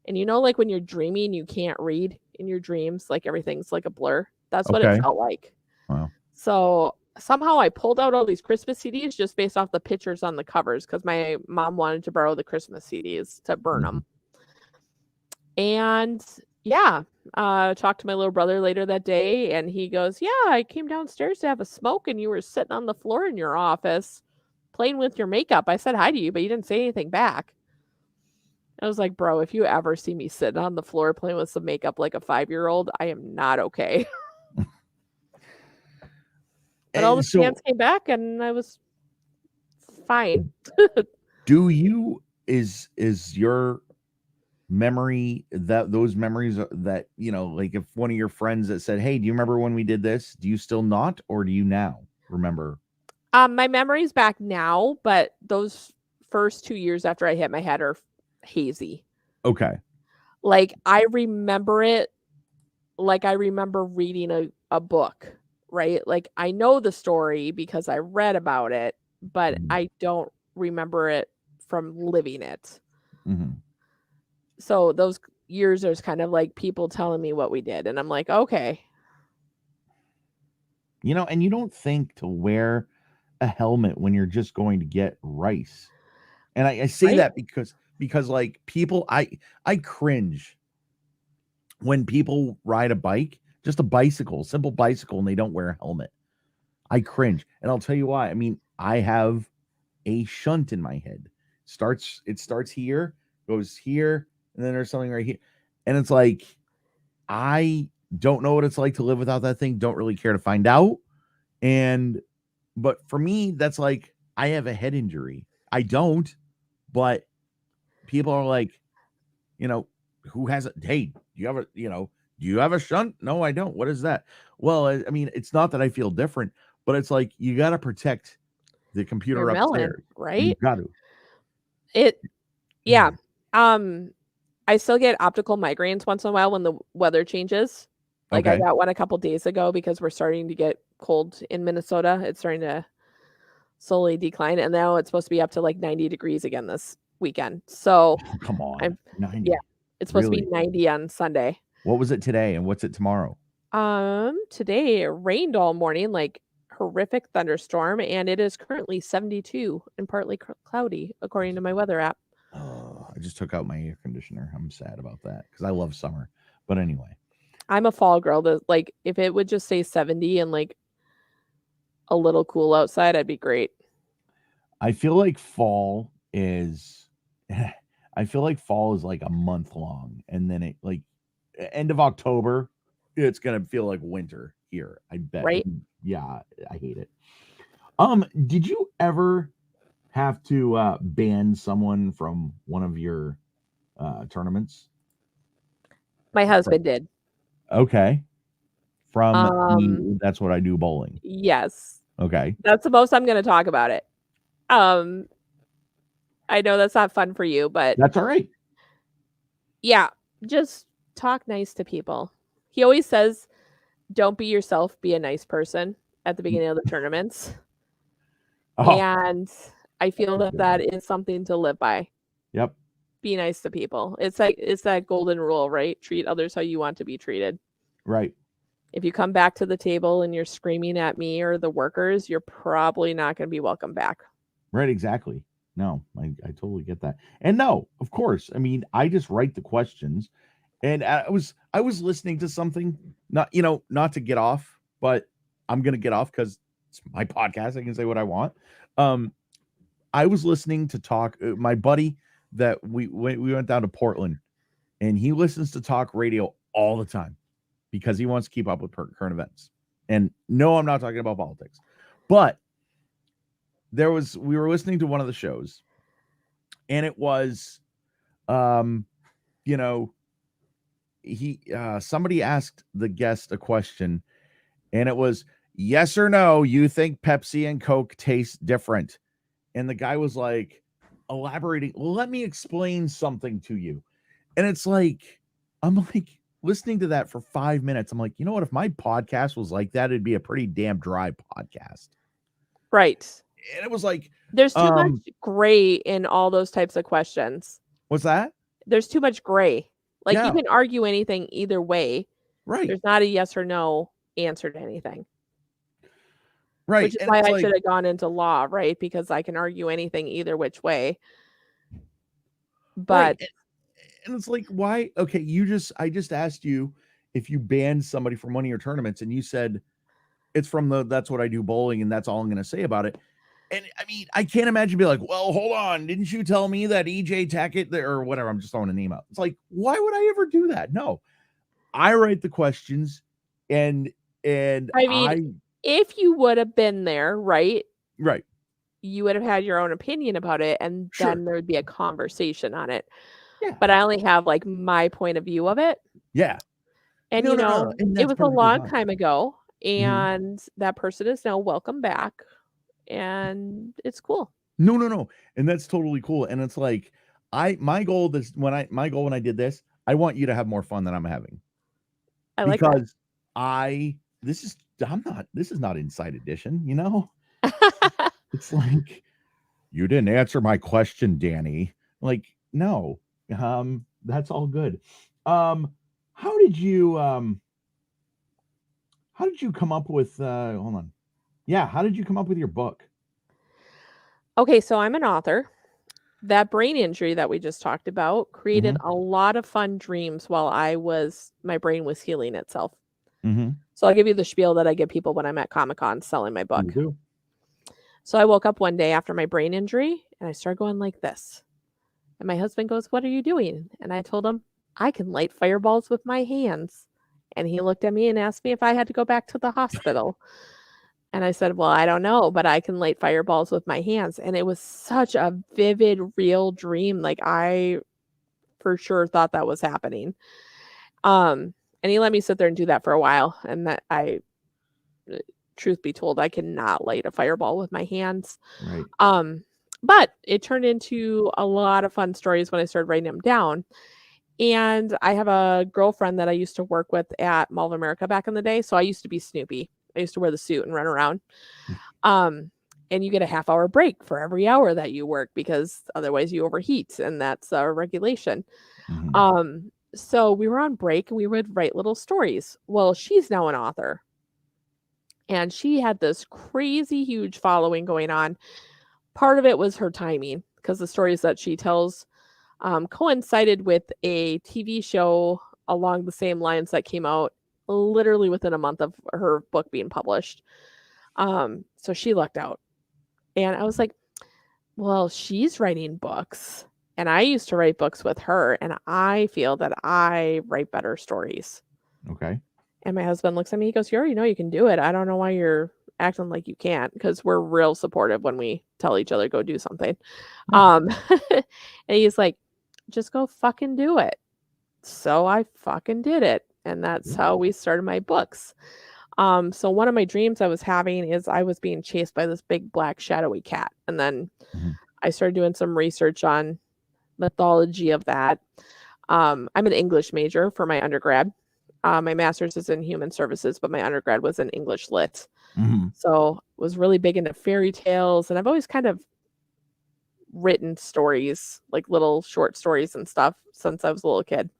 And like when you're dreaming, you can't read in your dreams, like everything's like a blur. That's what it
Okay.
felt like.
Wow.
So somehow I pulled out all these Christmas CDs just based off the pictures on the covers because my mom wanted to borrow the Christmas CDs to burn them. And yeah, talked to my little brother later that day, and he goes, "Yeah, I came downstairs to have a smoke, and you were sitting on the floor in your office playing with your makeup. I said hi to you, but you didn't say anything back." I was like, "Bro, if you ever see me sitting on the floor playing with some makeup like a 5-year-old, I am not okay." But all the scans came back and I was fine.
Is your memory that those memories that, like if one of your friends that said, "Hey, do you remember when we did this?" Do you still not, or do you now remember?
My memory's back now, but those first 2 years after I hit my head are hazy.
Okay.
Like I remember it like I remember reading a book, right? Like I know the story because I read about it, but I don't remember it from living it.
Mm-hmm.
So those years there's kind of like people telling me what we did, and I'm like, okay.
And you don't think to wear a helmet when you're just going to get rice. And I say
Right?
that because like people, I cringe when people ride a bike, just a bicycle, simple bicycle, and they don't wear a helmet. I cringe. And I'll tell you why. I mean, I have a shunt in my head. It starts here, goes here, and then there's something right here. And it's like, I don't know what it's like to live without that thing. Don't really care to find out. But for me, that's like, I have a head injury. I don't, but people are like, who has it? Hey, do you have a shunt? No, I don't. What is that? Well, I mean, it's not that I feel different, but it's like, you got to protect the computer
Your melon,
upstairs. You
right?
got to.
Yeah. I still get optical migraines once in a while when the weather changes. Like I
Okay.
got one a couple days ago because we're starting to get cold in Minnesota. It's starting to slowly decline, and now it's supposed to be up to like 90 degrees again this weekend. So
Come on.
I'm
90.
yeah, it's supposed to be
Really?
90 on Sunday.
What was it today and what's it tomorrow?
Today it rained all morning, like horrific thunderstorm, and it is currently 72 and partly cloudy according to my weather app.
Oh, I just took out my air conditioner. I'm sad about that because I love summer. But anyway,
I'm a fall girl. Like if it would just say 70 and like a little cool outside, I'd be great.
I feel like fall is I feel like fall is like a month long, and then it like end of October, it's gonna feel like winter here. I bet.
Right?
Yeah, I hate it. Did you ever have to ban someone from one of your tournaments?
My husband did.
Okay. From
Um,
That's What I Do bowling.
yes.
Okay.
That's the most I'm gonna talk about it. Um, I know that's not fun for you, but
That's all right.
yeah, just talk nice to people. He always says, "Don't be yourself, be a nice person" at the beginning of the tournaments.
Oh,
And I feel that that is something to live by.
yep.
Be nice to people. It's that golden rule, right? Treat others how you want to be treated.
Right.
If you come back to the table and you're screaming at me or the workers, you're probably not going to be welcome back.
Right. Exactly. No, I totally get that. And no, of course. I mean, I just write the questions. And I was listening to something, not not to get off, but I'm gonna get off because it's my podcast. I can say what I want. Um, I was listening to talk my buddy that we went down to Portland, and he listens to talk radio all the time because he wants to keep up with current events. And no, I'm not talking about politics, but we were listening to one of the shows, and it was, you know, he somebody asked the guest a question, and it was, yes or no, you think Pepsi and Coke taste different? And the guy was like elaborating, well, let me explain something to you. And it's like, I'm like listening to that for 5 minutes. I'm like, you know what? If my podcast was like that, it'd be a pretty damn dry podcast.
Right.
And it was like,
there's too much gray in all those types of questions.
What's that?
There's too much gray. Like, you can argue anything either way.
Right.
There's not a yes or no answer to anything.
Right.
Which is why I should have gone into law, right? Because I can argue anything either which way. But
right. And it's like, why? Okay, I just asked you if you banned somebody from one of your tournaments, and you said it's from that's what I do, bowling, and that's all I'm going to say about it. And I mean, I can't imagine being like, well, hold on, didn't you tell me that EJ Tackett there or whatever? I'm just throwing a name out. It's like, why would I ever do that? No, I write the questions, and I mean,
if you would have been there, right, you would have had your own opinion about it, and then there would be a conversation on it. Yeah. But I only have like my point of view of it.
Yeah.
And no. And it was a long time ago, and that person is now welcome back. And it's cool.
No. And that's totally cool. And it's like, my goal when I did this, I want you to have more fun than I'm having.
I like that.
Because this is not Inside Edition, It's like, you didn't answer my question, Danny. Like, no. That's all good. How did you come up with hold on. Yeah, how did you come up with your book?
Okay, so I'm an author. That brain injury that we just talked about created a lot of fun dreams while my brain was healing itself. So I'll give you the spiel that I give people when I'm at Comic-Con selling my book. So I woke up one day after my brain injury, and I started going like this. And my husband goes, "What are you doing?" And I told him, "I can light fireballs with my hands." And he looked at me and asked me if I had to go back to the hospital. And I said, "Well, I don't know, but I can light fireballs with my hands." And it was such a vivid, real dream. Like, I for sure thought that was happening. And he let me sit there and do that for a while. And that truth be told, I cannot light a fireball with my hands.
Right.
But it turned into a lot of fun stories when I started writing them down. And I have a girlfriend that I used to work with at Mall of America back in the day. So I used to be Snoopy. I used to wear the suit and run around. And you get a half-hour break for every hour that you work because otherwise you overheat, and that's a regulation. So we were on break and we would write little stories. Well, she's now an author. And she had this crazy huge following going on. Part of it was her timing, because the stories that she tells coincided with a TV show along the same lines that came out literally within a month of her book being published. So she lucked out. And I was like, well, she's writing books, and I used to write books with her, and I feel that I write better stories.
Okay.
And my husband looks at me, he goes, "You already know you can do it. I don't know why you're acting like you can't," because we're real supportive when we tell each other go do something. And he's like, "Just go fucking do it." So I fucking did it. And that's how we started my books. So one of my dreams I was having is I was being chased by this big black shadowy cat. And then I started doing some research on mythology of that. I'm an English major for my undergrad. My master's is in human services, but my undergrad was in English lit. So was really big into fairy tales. And I've always kind of written stories, like little short stories and stuff, since I was a little kid.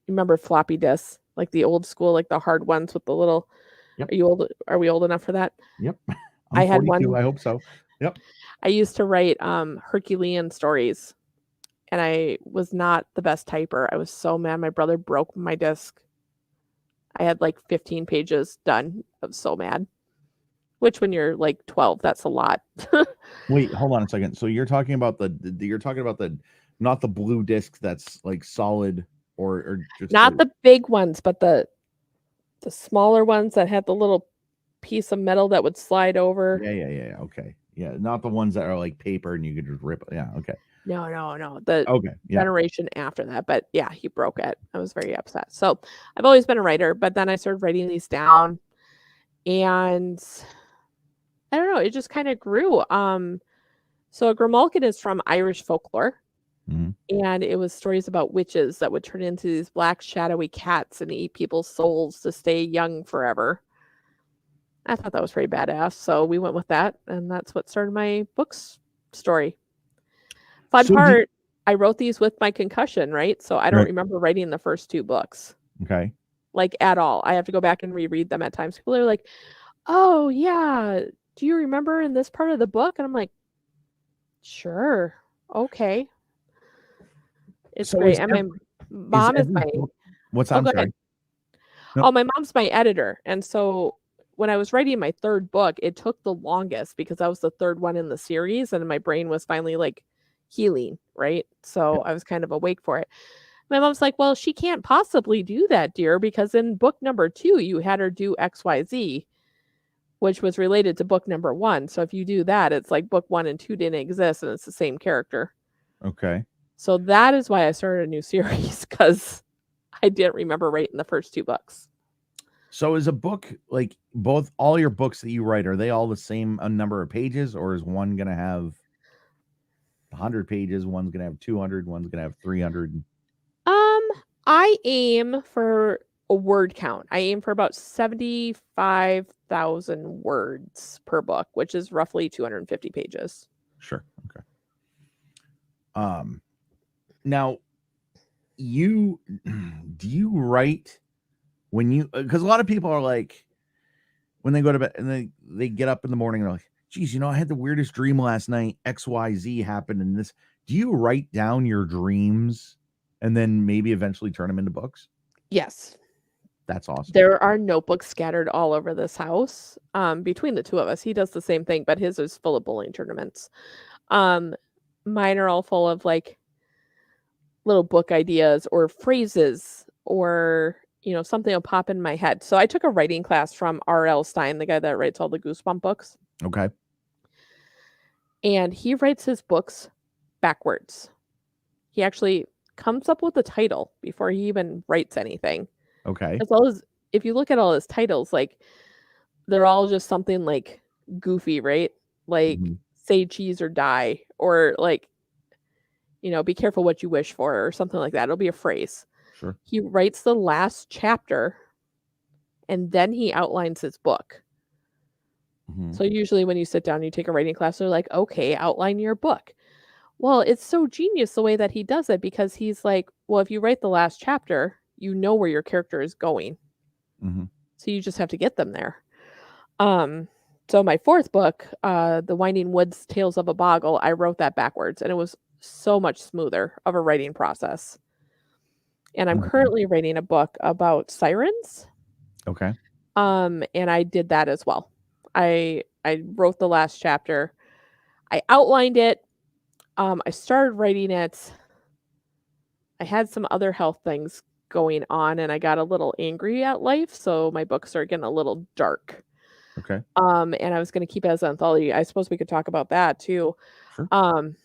Remember floppy disks, like the old school, like the hard ones with the little. Are we old enough for that?
Yep.
I had 42,
one. I hope so. Yep.
I used to write Herculean stories, and I was not the best typer. I was so mad. My brother broke my disc. I had like 15 pages done. I was so mad. Which, when you're like 12, that's a lot.
Wait, hold on a second. So you're talking about you're talking about the not the blue disc that's like solid or just
Not the big ones, but the smaller ones that had the little piece of metal that would slide over.
Yeah. Okay. Yeah, not the ones that are like paper and you could just rip. Yeah. Okay.
No. The
Okay. Yeah.
generation after that. But yeah, he broke it. I was very upset. So I've always been a writer, but then I started writing these down, and I don't know, it just kind of grew. So Grimalkin is from Irish folklore,
Mhm.
and it was stories about witches that would turn into these black shadowy cats and eat people's souls to stay young forever. I thought that was pretty badass, so we went with that, and that's what started my books story. Fun
So
part, I wrote these with my concussion, right? So I don't
Right.
remember writing the first 2 books,
Okay.
like, at all. I have to go back and reread them at times. People are like, "Oh, yeah. Do you remember in this part of the book?" And I'm like, "Sure. Okay." It's
So
great, and my
is
mom is
every
my
book what's
Oh,
I'm
go ahead.
sorry. No.
Oh, my mom's my editor, and so when I was writing my 3rd book, it took the longest because that was the 3rd one in the series, and my brain was finally, like, healing, right? So I was kind of awake for it. My mom's like, "Well, she can't possibly do that, dear, because in book number 2, you had her do XYZ, which was related to book number 1. So if you do that, it's like book 1 and 2 didn't exist, and it's the same character."
Okay.
So that is why I started a new series, because I didn't remember writing the first 2 books.
So is a book like all your books that you write, are they all the same number of pages, or is one gonna have 100 pages, one's gonna have 200, one's gonna have 300?
I aim for a word count. I aim for about 75,000 words per book, which is roughly 250 pages.
Sure. Okay. Now you do you write when you because a lot of people are like when they go to bed and they get up in the morning and they're like, geez, I had the weirdest dream last night. XYZ happened in this. Do you write down your dreams and then maybe eventually turn them into books?
Yes.
That's awesome.
There are notebooks scattered all over this house. Between the 2 of us, he does the same thing, but his is full of bowling tournaments. Um, Mine are all full of, like, little book ideas or phrases, or, something will pop in my head. So I took a writing class from R.L. Stine, the guy that writes all the Goosebump books,
Okay.
and he writes his books backwards. He actually comes up with the title before he even writes anything.
Okay.
As well as, if you look at all his titles, like, they're all just something, like, goofy, right? Like,
Mhm.
"Say cheese or die," or, like, "Be careful what you wish for," or something like that. It'll be a phrase.
Sure.
He writes the last chapter, and then he outlines his book.
Mhm.
So usually when you sit down and you take a writing class, they're like, "Okay, outline your book." Well, it's so genius the way that he does it, because he's like, "Well, if you write the last chapter, you know where your character is going.
Mhm.
So you just have to get them there." Um, so my 4th book, The Winding Woods Tales of a Boggle, I wrote that backwards, and it was so much smoother of a writing process. And I'm
Mhm.
currently writing a book about sirens.
Okay.
And I did that as well. I wrote the last chapter. I outlined it. I started writing it. I had some other health things going on, and I got a little angry at life, so my books are getting a little dark.
Okay.
And I was gonna keep it as an anthology. I suppose we could talk about that too.
Sure.
Um,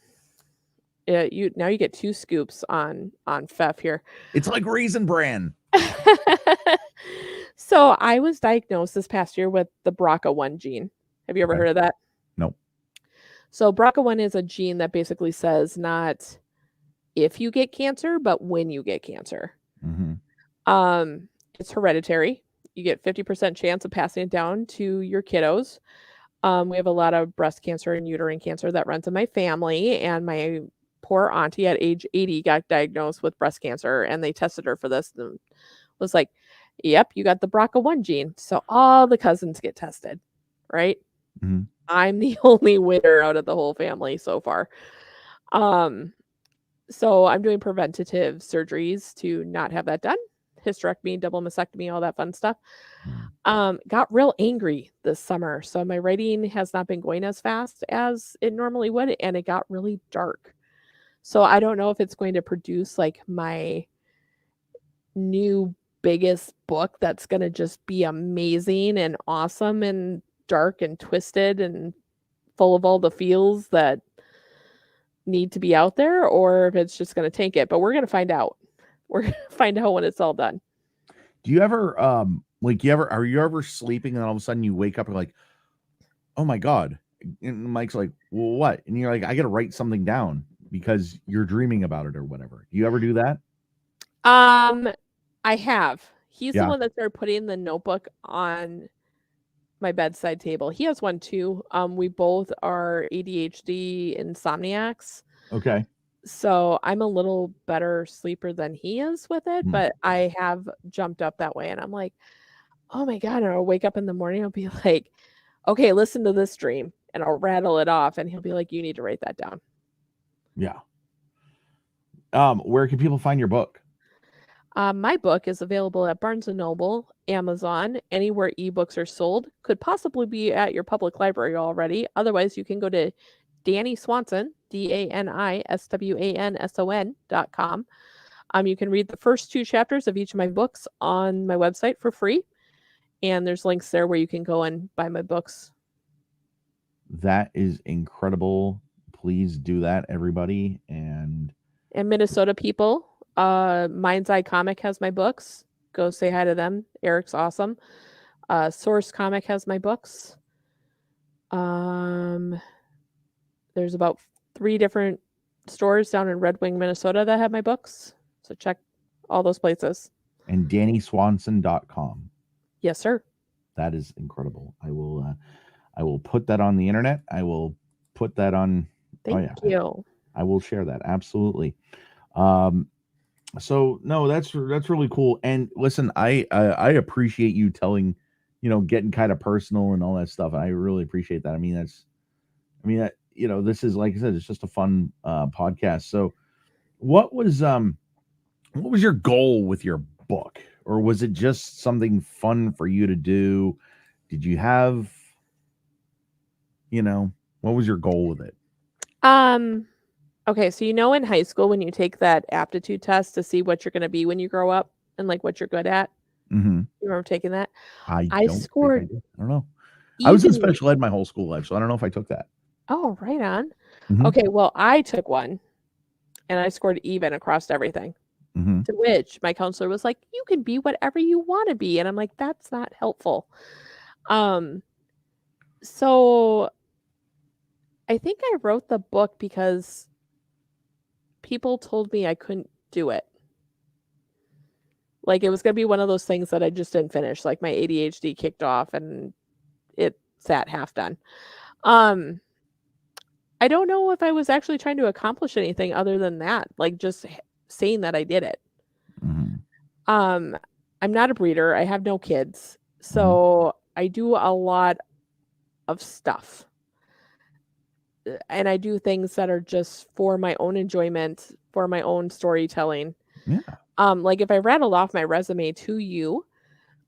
you get 2 scoops on Pfeff here.
It's like Raisin Bran.
So I was diagnosed this past year with the BRCA1 gene. Have you ever
Okay.
heard of that?
Nope.
So BRCA1 is a gene that basically says not if you get cancer, but when you get cancer.
Mhm.
It's hereditary. You get 50% chance of passing it down to your kiddos. We have a lot of breast cancer and uterine cancer that runs in my family, and my poor auntie at age 80 got diagnosed with breast cancer, and they tested her for this and was like, "Yep, you got the BRCA1 gene." So all the cousins get tested, right?
Mhm.
I'm the only winner out of the whole family so far. So I'm doing preventative surgeries to not have that done. Hysterectomy, double mastectomy, all that fun stuff. Got real angry this summer. So my writing has not been going as fast as it normally would, and it got really dark. So I don't know if it's going to produce like my new biggest book that's going to just be amazing and awesome and dark and twisted and full of all the feels that need to be out there, or if it's just going to tank it. But we're going to find out. We're going to find out when it's all done.
Do you ever are you ever sleeping and all of a sudden you wake up and like, oh my God. And Mike's like, well, what? And you're like, I gotta write something down because you're dreaming about it or whatever. Do you ever do that?
I have. He's the
Yeah.
one that started putting the notebook on my bedside table. He has one too. We both are ADHD insomniacs.
Okay.
So I'm a little better sleeper than he is with it, but I have jumped up that way and I'm like, oh my God. And I'll wake up in the morning, I'll be like, okay, listen to this dream. And I'll rattle it off and he'll be like, you need to write that down.
Yeah. Where can people find your book?
My book is available at Barnes & Noble, Amazon, anywhere ebooks are sold. Could possibly be at your public library already. Otherwise, you can go to Dani Swanson, DANISWANSON.com. You can read the first 2 chapters of each of my books on my website for free. And there's links there where you can go and buy my books.
That is incredible. Please do that, everybody. And
Minnesota people, Mind's Eye Comic has my books. Go say hi to them. Eric's awesome. Source Comic has my books. There's about 3 different stores down in Red Wing, Minnesota that have my books. So check all those places.
And DaniSwanson.com.
Yes, sir.
That is incredible. I will put that on the internet. I will put that on.
Thank you.
I will share that. Absolutely. So no, that's really cool. And listen, I appreciate you telling, getting kind of personal and all that stuff. I really appreciate that. This is, like I said, it's just a fun podcast. So what was your goal with your book? Or was it just something fun for you to do? Did you have, what was your goal with it?
Okay, so in high school when you take that aptitude test to see what you're going to be when you grow up and like what you're good at.
Mm-hmm.
You remember taking that?
I
scored.
I don't know. I was in special ed my whole school life, so I don't know if I took that.
Oh, right on.
Mm-hmm.
Okay, well, I took one and I scored even across everything.
Mm-hmm.
To which my counselor was like, you can be whatever you want to be. And I'm like, that's not helpful. So I think I wrote the book because people told me I couldn't do it. Like it was going to be one of those things that I just didn't finish. Like my ADHD kicked off and it sat half done. I don't know if I was actually trying to accomplish anything other than that. Like just saying that I did it.
Mm-hmm.
I'm not a breeder. I have no kids. So I do a lot of stuff. And I do things that are just for my own enjoyment, for my own storytelling.
Yeah.
Like if I rattled off my resume to you,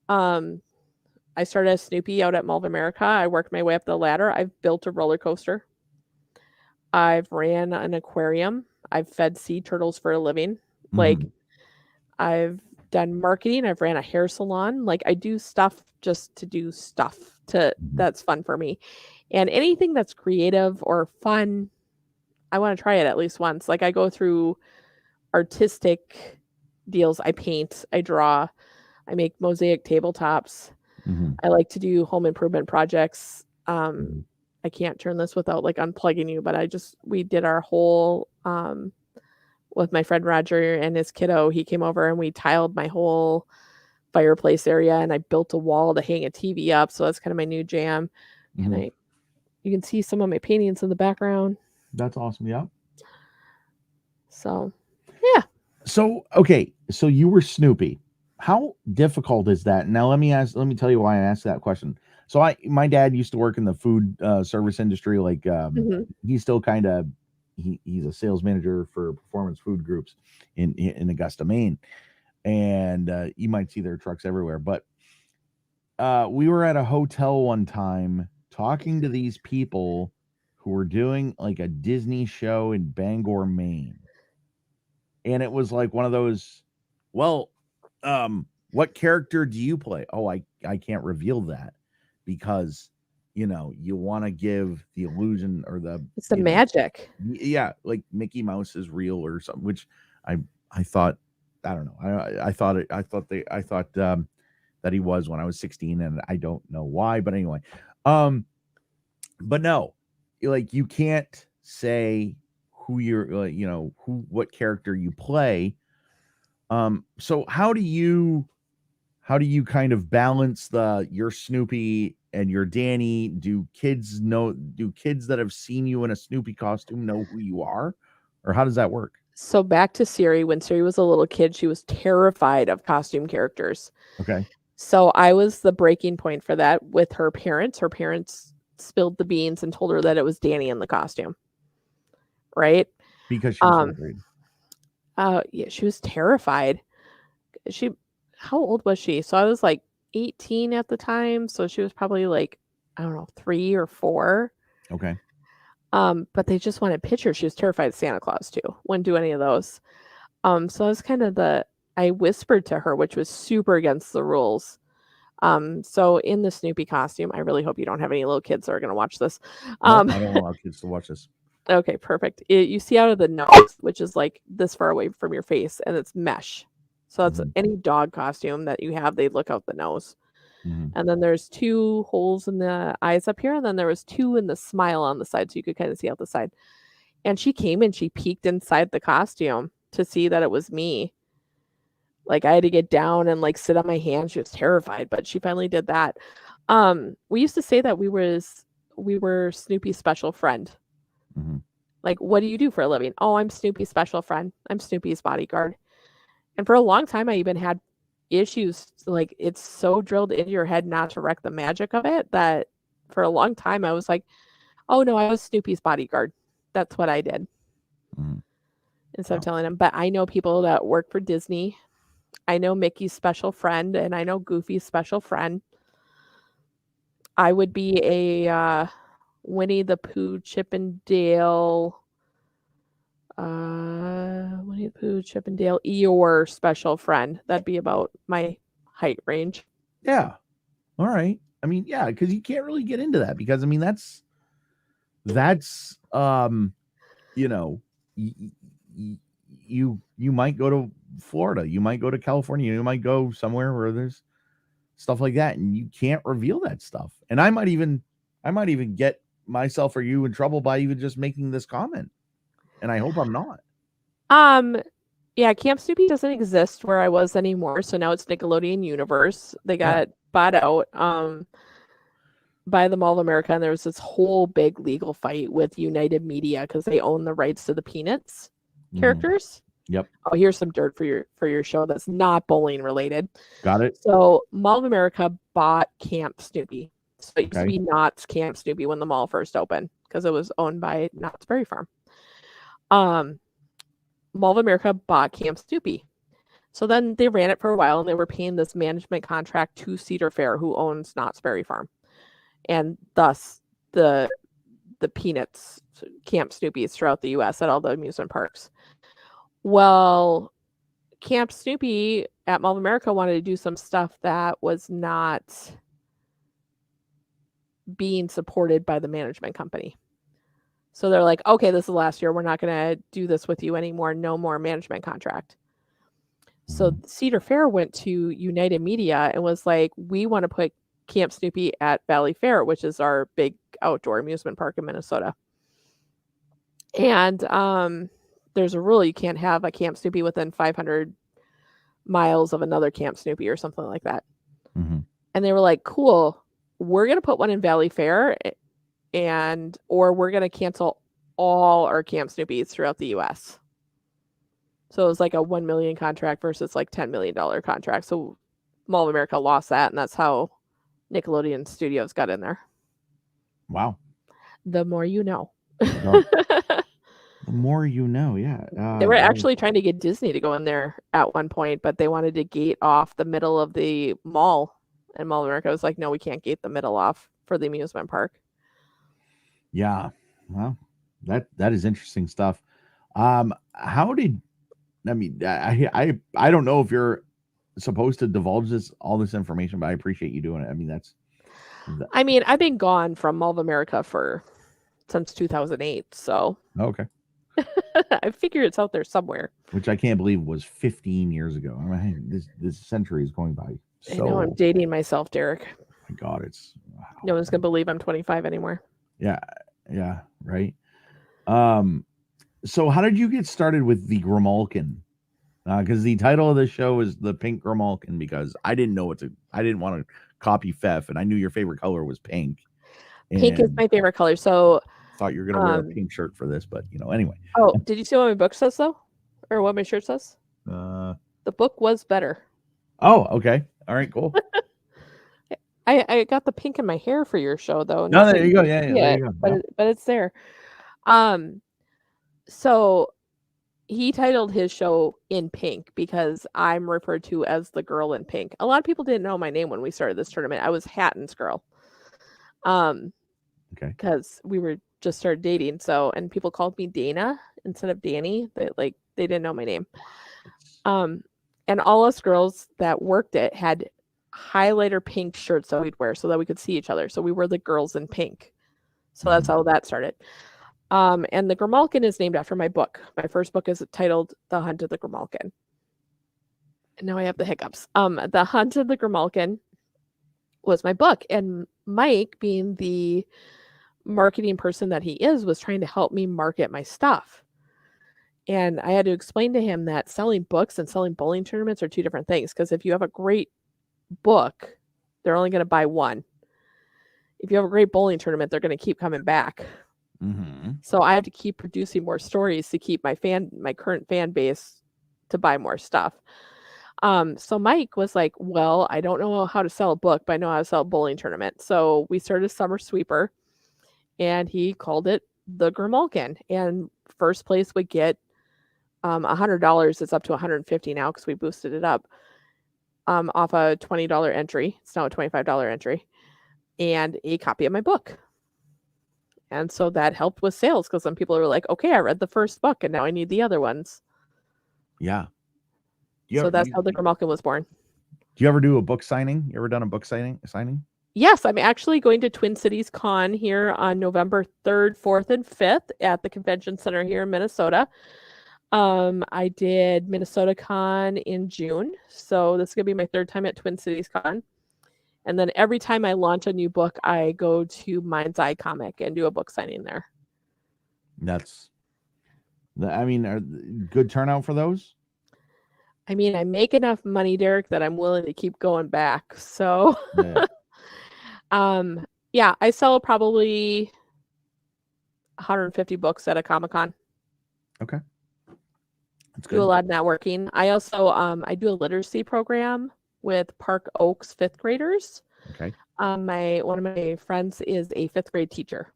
I started as Snoopy out at Mall of America. I worked my way up the ladder. I've built a roller coaster. I've ran an aquarium. I've fed sea turtles for a living.
Mm-hmm.
Like I've done marketing. I've ran a hair salon. Like I do stuff just to do stuff that's fun for me. And anything that's creative or fun, I want to try it at least once. Like I go through artistic deals. I paint, I draw, I make mosaic tabletops.
Mm-hmm.
I like to do home improvement projects. I can't turn this without like unplugging you, but we did our whole, with my friend Roger and his kiddo. He came over and we tiled my whole fireplace area and I built a wall to hang a TV up. So that's kind of my new jam. You can see some of my paintings in the background.
That's awesome. Yeah.
So, yeah.
So, okay. So you were Snoopy. How difficult is that? Now, let me tell you why I asked that question. So my dad used to work in the food service industry. Like
Mhm.
he's still kind of he's a sales manager for Performance Food Groups in Augusta, Maine, and you might see their trucks everywhere. But we were at a hotel one time talking to these people who were doing like a Disney show in Bangor, Maine, and it was like one of those, well, what character do you play? Oh, I can't reveal that because you want to give the illusion or the
It's the magic.
yeah, like Mickey Mouse is real or something, which I I thought, I don't know, I thought that he was when I was 16, and I don't know why, but anyway, um but no, like you can't say who you're what character you play. So how do you kind of balance the your Snoopy and your Danny? Do kids that have seen you in a Snoopy costume know who you are? Or how does that work?
So back to Siri, when Siri was a little kid, she was terrified of costume characters.
Okay.
So I was the breaking point for that with her parents. Her parents spilled the beans and told her that it was Danny in the costume. Right?
Because she was so
Um,
afraid.
yeah, she was terrified. She How old was she? So I was like 18 at the time, so she was probably like, I don't know, 3 or 4.
Okay.
But they just wanted pictures. She was terrified of Santa Claus too. Wouldn't do any of those. So I was kind of I whispered to her, which was super against the rules. So in the Snoopy costume, I really hope you don't have any little kids that are going to watch this.
No, I don't allow kids to watch this.
Okay, perfect. You see out of the nose, which is like this far away from your face, and it's mesh. So that's
Mhm.
any dog costume that you have, they look out the nose.
Mhm.
And then there's 2 holes in the eyes up here, and then there was 2 in the smile on the side, so you could kind of see out the side. And she came and she peeked inside the costume to see that it was me. Like, I had to get down and, like, sit on my hands. She was terrified, but she finally did that. We used to say that we were Snoopy's special friend.
Mhm.
Like, "What do you do for a living?" "Oh, I'm Snoopy's special friend. I'm Snoopy's bodyguard." And for a long time, I even had issues, like, it's so drilled into your head not to wreck the magic of it that for a long time, I was like, "Oh, no, I was Snoopy's bodyguard. That's what I did,"
Mhm.
instead of
Wow.
telling him. But I know people that work for Disney. I know Mickey's special friend, and I know Goofy's special friend. I would be a, Winnie the Pooh, Chip and Dale, Winnie the Pooh, Chip and Dale, Eeyore special friend. That'd be about my height range.
Yeah. All right. I mean, yeah, because you can't really get into that because I mean that's you know y- y- you might go to Florida, you might go to California, you might go somewhere where there's stuff like that, and you can't reveal that stuff. And I might even get myself or you in trouble by even just making this comment, and I hope I'm not.
Um, yeah, Camp Snoopy doesn't exist where I was anymore, so now it's Nickelodeon Universe. They
Yeah.
got bought out by the Mall of America, and there was this whole big legal fight with United Media because they own the rights to the Peanuts
Hmm.
characters.
Yep.
Oh, here's some dirt for your show that's not bowling related.
Got it.
So Mall of America bought Camp Snoopy. So it used to
Okay.
be Knott's Camp Snoopy when the mall first opened because it was owned by Knott's Berry Farm. Um, Mall of America bought Camp Snoopy. So then they ran it for a while and they were paying this management contract to Cedar Fair, who owns Knott's Berry Farm. And thus the Peanuts Camp Snoopy's throughout the US at all the amusement parks. Well, Camp Snoopy at Mall of America wanted to do some stuff that was not being supported by the management company. So they're like, okay, this is last year. We're not going to do this with you anymore. No more management contract. So
Mhm.
Cedar Fair went to United Media and was like, we want to put Camp Snoopy at Valley Fair, which is our big outdoor amusement park in Minnesota. And there's a rule you can't have a Camp Snoopy within 500 miles of another Camp Snoopy or something like that.
Mhm.
And they were like, cool, we're going to put one in Valley Fair or we're going to cancel all our Camp Snoopies throughout the US. So it was like a 1 million contract versus like $10 million contract. So Mall of America lost that, and that's how Nickelodeon Studios got in there.
Wow.
The more you know.
Well, the more you know, yeah.
They were actually trying to get Disney to go in there at one point, but they wanted to gate off the middle of the mall. And Mall of America was like, no, we can't gate the middle off for the amusement park.
Yeah. Well, that is interesting stuff. How did I mean? I don't know if you're supposed to divulge all this information, but I appreciate you doing it. I mean,
I mean, I've been gone from Mall of America since 2008, so
okay.
I figure it's out there somewhere.
Which I can't believe was 15 years ago. I mean, this century is going by.
I know I'm dating myself, Derek.
My God, it's wow.
No one's gonna believe I'm 25 anymore.
Yeah, right. So how did you get started with the Grimalkin? Because the title of the show is the Pink Grimalkin. Because I didn't want to copy Pfeff, and I knew your favorite color was pink.
Pink is my favorite color. So
thought you were gonna wear a pink shirt for this, but anyway.
Oh, did you see what my book says though, or what my shirt says?
The
book was better.
Oh, okay. All right, cool.
I got the pink in my hair for your show though.
No, there you go. Yeah, there you go.
But it's there. So he titled his show In Pink because I'm referred to as the girl in pink. A lot of people didn't know my name when we started this tournament. I was Hatton's girl.
Okay.
Because we were just started dating, and people called me Dana instead of Dani. They didn't know my name. And all us girls that worked it had highlighter pink shirts that we'd wear so that we could see each other. So we were the girls in pink. So that's how that started. And the Grimalkin is named after my book. My first book is titled The Hunt of the Grimalkin. And now I have the hiccups. The Hunt of the Grimalkin was my book. And Mike, being the marketing person that he is, was trying to help me market my stuff. And I had to explain to him that selling books and selling bowling tournaments are two different things. Because if you have a great book, they're only going to buy one. If you have a great bowling tournament, they're going to keep coming back.
Mm-hmm.
So I have to keep producing more stories to keep my current fan base to buy more stuff. So Mike was like, well, I don't know how to sell a book, but I know how to sell a bowling tournament. So we started a summer sweeper, and he called it the Grimalkin. And first place would get $100. It's up to $150 now because we boosted it up off a $20 entry. It's now a $25 entry, and a copy of my book. And so that helped with sales because some people were like, okay, I read the first book and now I need the other ones.
Yeah.
So that's how the Grimalkin was born.
Do you ever do a book signing? You ever done a book signing?
Yes, I'm actually going to Twin Cities Con here on November 3rd, 4th, and 5th at the Convention Center here in Minnesota. I did Minnesota Con in June. So this is going to be my third time at Twin Cities Con. And then every time I launch a new book, I go to Mind's Eye Comic and do a book signing there.
Good turnout for those?
I mean, I make enough money, Derek, that I'm willing to keep going back. So, yeah, I sell probably 150 books at a Comic-Con.
Okay. That's good.
Do a lot of networking. I also, I do a literacy program with Park Oaks fifth graders.
Okay.
One of my friends is a fifth grade teacher,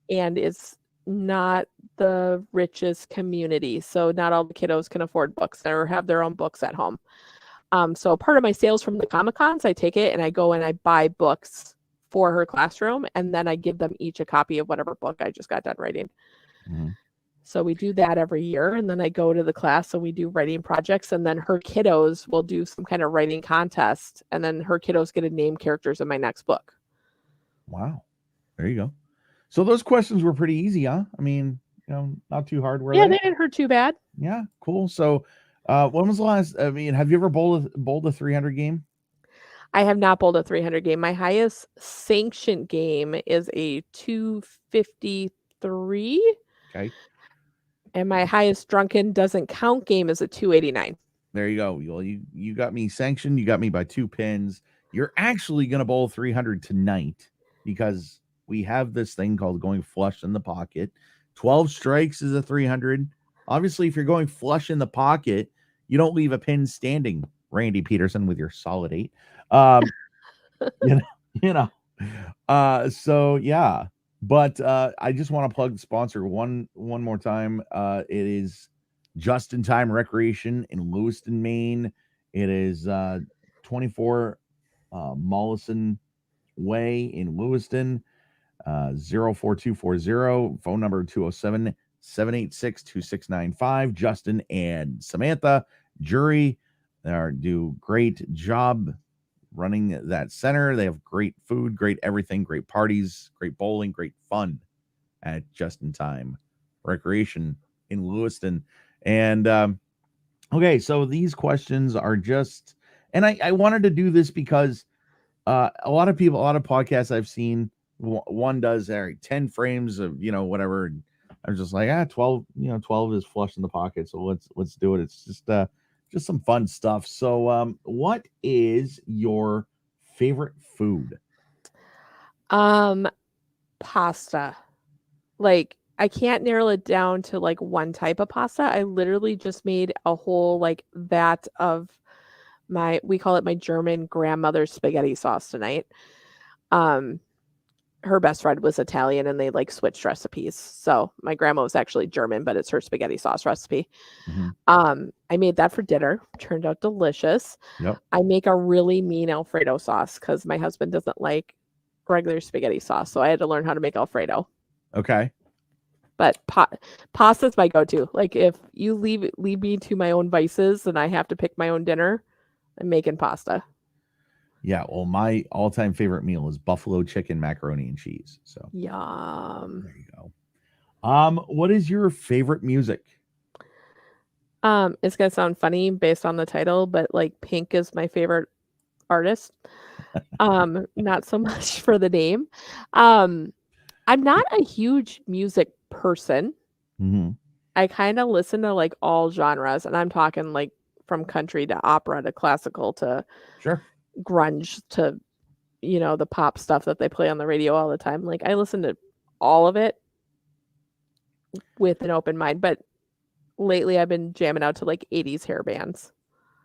and it's not the richest community, so not all the kiddos can afford books or have their own books at home. So part of my sales from the Comic-Cons, I take it and I go and I buy books for her classroom, and then I give them each a copy of whatever book I just got done writing. So we do that every year, and then I go to the class and we do writing projects, and then her kiddos will do some kind of writing contest, and then her kiddos get to name characters in my next book.
Wow. There you go. So those questions were pretty easy, huh? I mean, not too hard.
They didn't hurt too bad.
Yeah, cool. So when was the last, have you ever bowled a 300 game?
I have not bowled a 300 game. My highest sanctioned game is a 253.
Okay.
And my highest drunken doesn't count game is a 289.
There you go. Well, you got me sanctioned. You got me by 2 pins. You're actually going to bowl 300 tonight because we have this thing called going flush in the pocket. 12 strikes is a 300. Obviously, if you're going flush in the pocket, you don't leave a pin standing. Randy Peterson with your solid 8. you know. So yeah. But I just want to plug the sponsor one more time. It is Just in Time Recreation in Lewiston, Maine. It is 24 Mollison Way in Lewiston. 04240, phone number 207-786-2695. Justin and Samantha Jury do great job running that center. They have great food, great everything, great parties, great bowling, great fun at Just in Time Recreation in Lewiston. And okay, so these questions are just, and I wanted to do this because a lot of people, a lot of podcasts I've seen, one does 10 frames of, whatever. And I was just like, 12, 12 is flush in the pocket. So let's do it. It's just some fun stuff. So, what is your favorite food?
Pasta. Like, I can't narrow it down to like one type of pasta. I literally just made a whole like vat of we call it my German grandmother's spaghetti sauce tonight. Her best friend was Italian and they like switched recipes. So my grandma was actually German, but it's her spaghetti sauce recipe.
Mm-hmm.
I made that for dinner. Turned out delicious.
Yep.
I make a really mean Alfredo sauce because my husband doesn't like regular spaghetti sauce. So I had to learn how to make Alfredo.
Okay.
But pasta's my go-to. Like if you leave me to my own vices and I have to pick my own dinner, I'm making pasta.
Yeah, well, my all-time favorite meal is buffalo chicken, macaroni, and cheese. So
Yum.
there you go. What is your favorite music?
It's gonna sound funny based on the title, but like Pink is my favorite artist. Not so much for the name. I'm not a huge music person.
Mm-hmm.
I kind of listen to like all genres, and I'm talking like from country to opera to classical to
Sure.
grunge to the pop stuff that they play on the radio all the time. Like I listen to all of it with an open mind, but lately I've been jamming out to like 80s hair bands.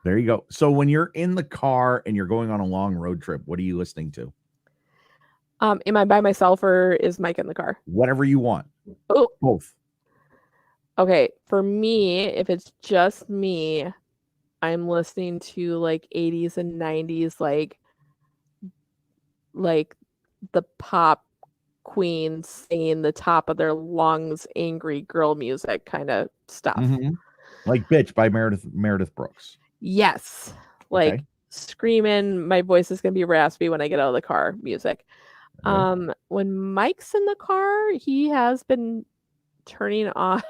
There you go. So when you're in the car and you're going on a long road trip, what are you listening to?
Am I by myself or is Mike in the car?
Whatever you want.
Oh,
both.
Okay, for me, if it's just me, I'm listening to like 80s and 90s like the pop queens singing the top of their lungs angry girl music kind of stuff.
Mm-hmm. Like Bitch by Meredith Brooks.
Yes. Like
Okay.
screaming, my voice is going to be raspy when I get out of the car music.
Okay.
When Mike's in the car, he has been turning on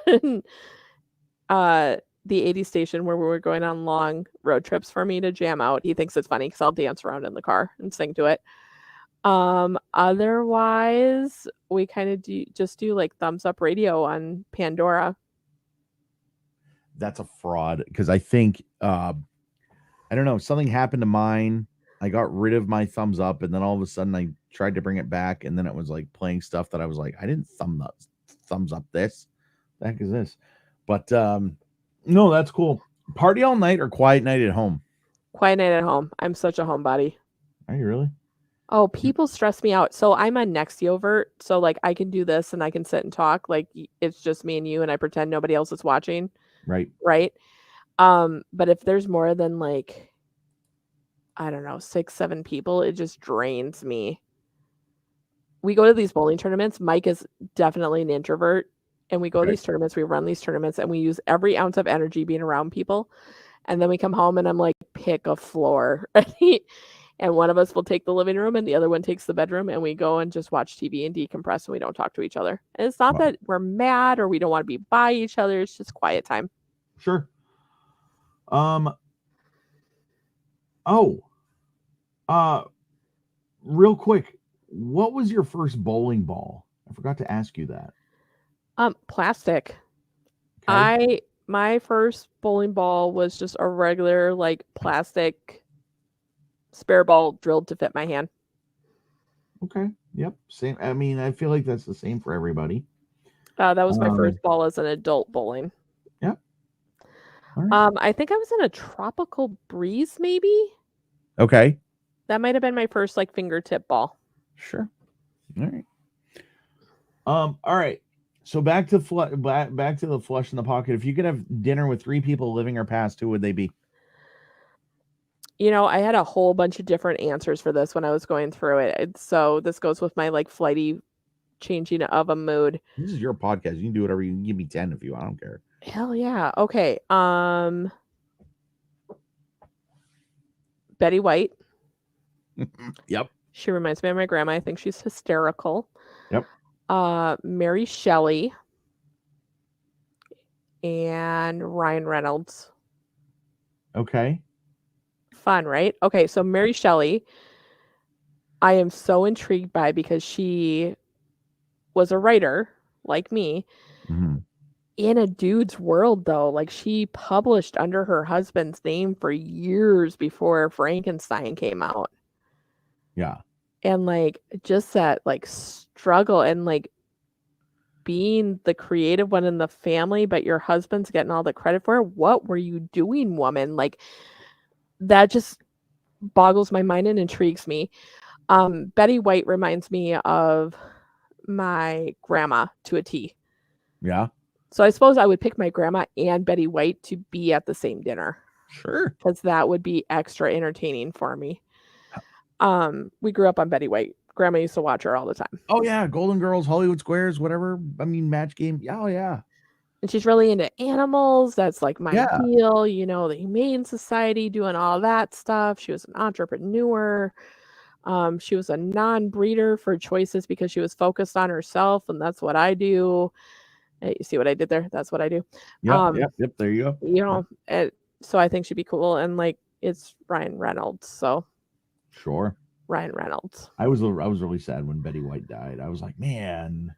the 80s station where we were going on long road trips for me to jam out. He thinks it's funny because I'll dance around in the car and sing to it. Otherwise, we kind of do like thumbs up radio on Pandora.
That's a fraud because I think I don't know, something happened to mine. I got rid of my thumbs up, and then all of a sudden I tried to bring it back, and then it was like playing stuff that I was like, I didn't thumbs up this. The heck is this? But no, that's cool. Party all night or quiet night at home?
Quiet night at home. I'm such a homebody.
Are you really?
Oh, people stress me out. So I'm a Nextiovert. So like I can do this and I can sit and talk. Like it's just me and you and I pretend nobody else is watching.
Right.
Right. But if there's more than like, I don't know, 6, 7 people, it just drains me. We go to these bowling tournaments. Mike is definitely an introvert. And we go to these tournaments, we run these tournaments, and we use every ounce of energy being around people. And then we come home and I'm like, pick a floor. And one of us will take the living room and the other one takes the bedroom, and we go and just watch TV and decompress, and we don't talk to each other. And it's not that we're mad or we don't want to be by each other. It's just quiet time.
Sure. Real quick, what was your first bowling ball? I forgot to ask you that.
Plastic.
Okay.
My first bowling ball was just a regular like plastic spare ball drilled to fit my hand.
Okay. Yep. Same. I mean, I feel like that's the same for everybody.
That was my first ball as an adult bowling.
Yep. All right.
I think I was in a Tropical Breeze, maybe.
Okay.
That might have been my first like fingertip ball.
Sure. All right. All right. So back to back to the flush in the pocket. If you could have dinner with 3 people living or past, who would they be?
You know, I had a whole bunch of different answers for this when I was going through it. So this goes with my like flighty changing of a mood.
This is your podcast. You can do whatever. You can give me 10 if you want. I don't care.
Hell yeah. Okay. Betty White.
Yep.
She reminds me of my grandma. I think she's hysterical.
Yep.
Mary Shelley and Ryan Reynolds.
Okay.
Fun, right? Okay, so Mary Shelley, I am so intrigued by because she was a writer like me in a dude's world, though. Like she published under her husband's name for years before Frankenstein came out.
Yeah.
And like just that like struggle and like being the creative one in the family, but your husband's getting all the credit for it. What were you doing, woman? Like that just boggles my mind and intrigues me. Betty White reminds me of my grandma to a T.
Yeah.
So I suppose I would pick my grandma and Betty White to be at the same dinner.
Sure.
Because that would be extra entertaining for me. We grew up on Betty White. Grandma used to watch her all the time.
Oh yeah, Golden Girls, Hollywood Squares, whatever. I mean, Match Game. Yeah, oh yeah.
And she's really into animals. That's like my
Yeah.
deal. You know, the Humane Society, doing all that stuff. She was an entrepreneur. She was a non-breeder for choices because she was focused on herself, and that's what I do. Hey, you see what I did there? That's what I do.
Yep. There you go.
You know, so I think she'd be cool. And like, it's Ryan Reynolds. So
Sure.
Ryan Reynolds.
I was really sad when Betty White died. I was like, man,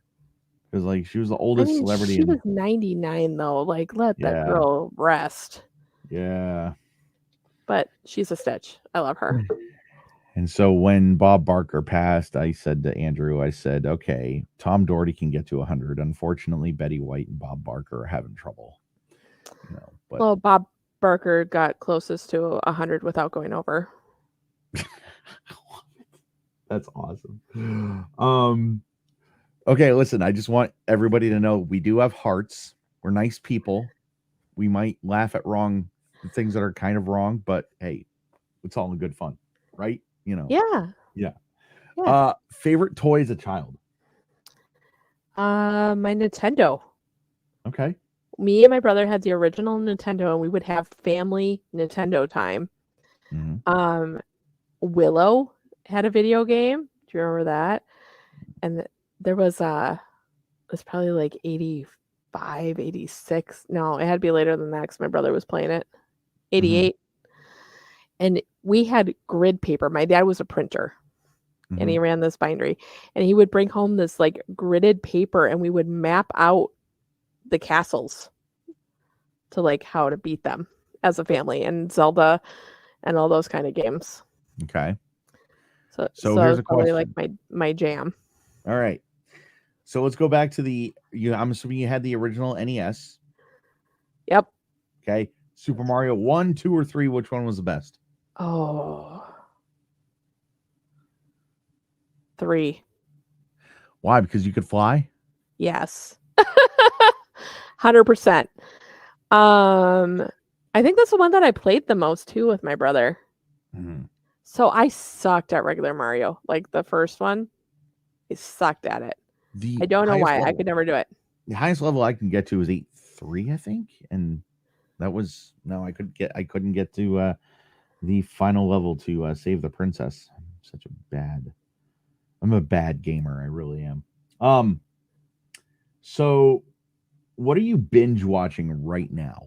because like she was the oldest celebrity.
She was 99 though. Like, let that girl rest.
Yeah.
But she's a stitch. I love her.
And so when Bob Barker passed, I said to Andrew, I said, okay, Tom Doherty can get to 100. Unfortunately, Betty White and Bob Barker are having trouble. You know, but
well, Bob Barker got closest to 100 without going over.
That's awesome. Okay, listen, I just want everybody to know we do have hearts. We're nice people. We might laugh at things that are kind of wrong, but hey, it's all in good fun, right? You know. Yeah. Favorite toy as a child?
My Nintendo.
Okay.
Me and my brother had the original Nintendo, and we would have family Nintendo time.
Mm-hmm.
Willow had a video game. Do you remember that? And there was it was probably like 85, 86. No, it had to be later than that because my brother was playing it. 88. And we had grid paper. My dad was a printer. And he ran this bindery. And he would bring home this like gridded paper, and we would map out the castles to like how to beat them as a family, and Zelda and all those kind of games.
Okay.
So
here's a question.
Like my jam.
All right. So let's go back to I'm assuming you had the original NES.
Yep.
Okay. Super Mario 1, 2, or 3, which one was the best?
Oh. 3.
Why? Because you could fly?
Yes. 100%. I think that's the one that I played the most too with my brother. So I sucked at regular Mario. Like the first one, I sucked at it. I don't know why. I could never do it.
The highest level I can get to is 8-3, I think. And that was I couldn't get to the final level to save the princess. I'm a bad gamer. I really am. So what are you binge watching right now?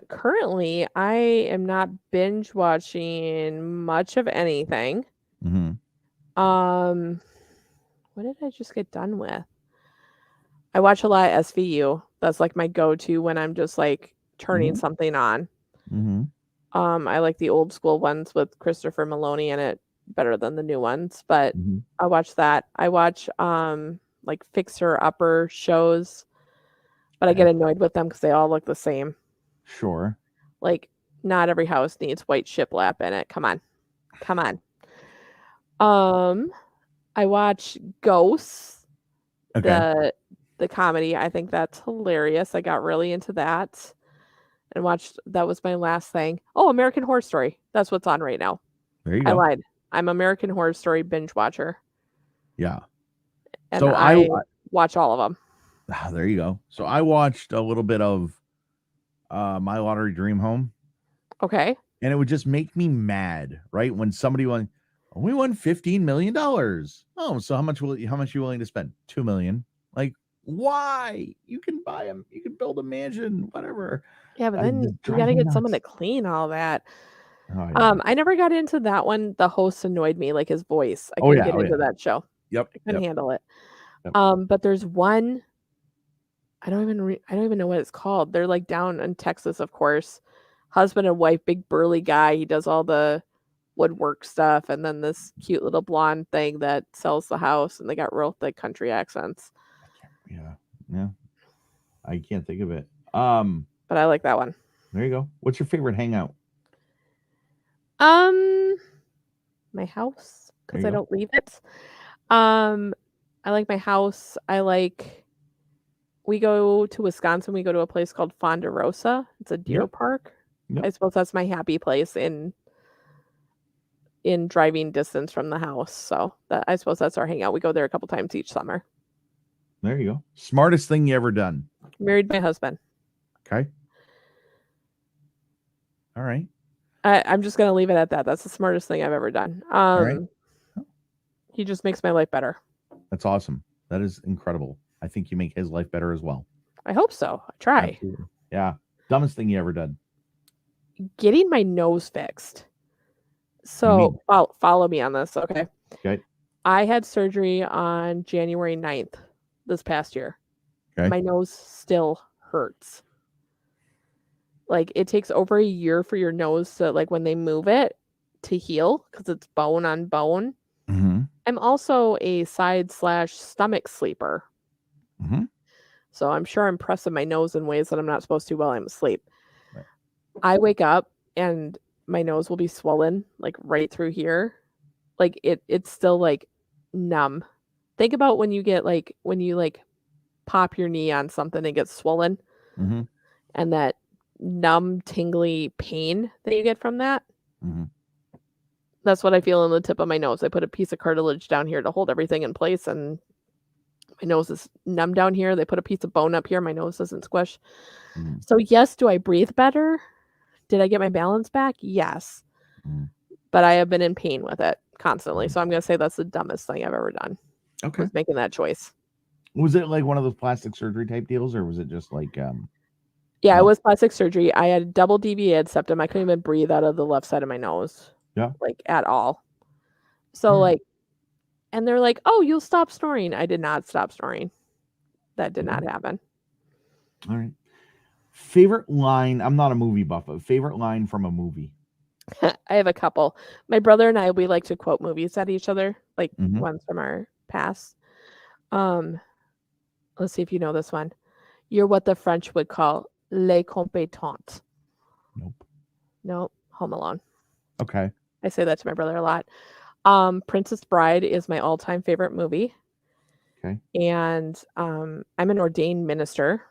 Currently I am not binge watching much of anything. What did I just get done with? I watch a lot of SVU. That's like my go-to when I'm just like turning something on. I like the old school ones with Christopher Maloney in it better than the new ones, but I watch that. I watch like fixer-upper shows, but I get annoyed with them because they all look the same.
Sure.
Like Not every house needs white shiplap in it. Come on. I watch Ghosts,
Okay.
the comedy. I think that's hilarious. I got really into that and watched. That was my last thing. Oh, American Horror Story. That's what's on right now.
There you
I
go.
lied. I'm American Horror Story binge watcher,
Yeah.
and
So
I watch all of them.
there you go. So I watched a little bit of My Lottery Dream Home,
Okay.
and it would just make me mad, right? When somebody won, oh, we won $15 million. Oh, so how much are you willing to spend? $2 million. Like, why? You can buy them, you can build a mansion, whatever.
Yeah, but
It
then
just
you
drives
got to
me
get someone to
nuts.
clean all that.
Oh yeah.
I never got into that one. The host annoyed me, like his voice. I
Oh
couldn't
yeah.
get
Oh
into
yeah.
that show.
Yep.
I couldn't
Yep.
handle it.
Yep.
But there's one. I don't even know what it's called. They're like down in Texas, of course. Husband and wife, big burly guy. He does all the woodwork stuff, and then this cute little blonde thing that sells the house, and they got real thick country accents.
Yeah. Yeah. I can't think of it.
But I like that one.
There you go. What's your favorite hangout?
My house,
There
because
you
I
go.
don't leave it. I like my house. We go to Wisconsin. We go to a place called Fonderosa. It's a deer
Yep.
park.
Yep.
I suppose that's my happy place in driving distance from the house. So I suppose that's our hangout. We go there a couple times each summer.
There you go. Smartest thing you ever done.
Married my husband.
Okay. All right.
I'm just gonna leave it at that. That's the smartest thing I've ever done.
All right.
He just makes my life better.
That's awesome. That is incredible. I think you make his life better as well.
I hope so. I try.
Absolutely. Yeah. Dumbest thing you ever done.
Getting my nose fixed. So follow me on this, okay?
Okay.
I had surgery on January 9th this past year.
Okay.
My nose still hurts. Like, it takes over a year for your nose to, like, when they move it, to heal because it's bone on bone.
Mm-hmm.
I'm also a side/stomach sleeper.
Mm-hmm.
So I'm sure I'm pressing my nose in ways that I'm not supposed to while I'm asleep.
Right.
I wake up and my nose will be swollen, like right through here. Like it's still like numb. Think about when you pop your knee on something and it gets swollen,
Mm-hmm.
and that numb, tingly pain that you get from that.
Mm-hmm.
That's what I feel in the tip of my nose. I put a piece of cartilage down here to hold everything in place, and my nose is numb down here. They put a piece of bone up here. My nose doesn't squish.
Mm-hmm.
So yes, do I breathe better? Did I get my balance back? Yes.
Mm-hmm.
But I have been in pain with it constantly. So I'm going to say that's the dumbest thing I've ever done.
Okay.
Was making that choice.
Was it like one of those plastic surgery type deals, or was it just like
Yeah,
no.
It was plastic surgery. I had double deviated septum. I couldn't even breathe out of the left side of my nose.
Yeah.
Like at all. So and they're like, "Oh, you'll stop snoring." I did not stop snoring. That did not happen.
All right. Favorite line? I'm not a movie buff, but favorite line from a movie.
I have a couple. My brother and I, we like to quote movies at each other, like ones from our past. Let's see if you know this one. You're what the French would call les compétentes. Nope. Home Alone.
Okay.
I say that to my brother a lot. Princess Bride is my all-time favorite movie.
Okay.
And I'm an ordained minister.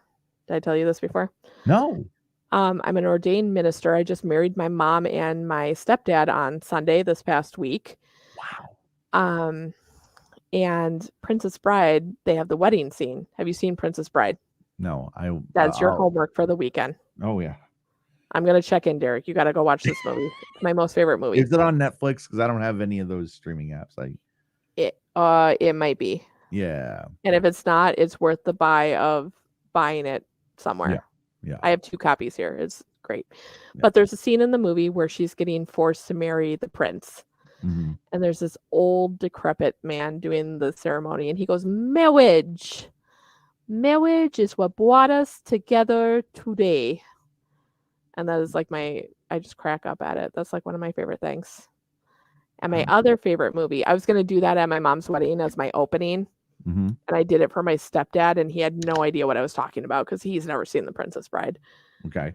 Did I tell you this before?
No.
I'm an ordained minister. I just married my mom and my stepdad on Sunday this past week.
Wow.
And Princess Bride, they have the wedding scene. Have you seen Princess Bride?
No.
That's your homework for the weekend.
Oh yeah.
I'm gonna check in, Derek. You got to go watch this movie. It's my most favorite movie.
Is it on Netflix? Because I don't have any of those streaming apps.
It might be.
Yeah.
And if it's not, it's worth the buy of buying it somewhere.
Yeah.
I have 2 copies here. It's great. Yeah. But there's a scene in the movie where she's getting forced to marry the prince.
Mm-hmm.
And there's this old decrepit man doing the ceremony, and he goes, "Marriage. Marriage is what brought us together today." And that is like I just crack up at it. That's like one of my favorite things. And my other favorite movie, I was going to do that at my mom's wedding as my opening.
Mm-hmm.
And I did it for my stepdad, and he had no idea what I was talking about because he's never seen The Princess Bride.
Okay.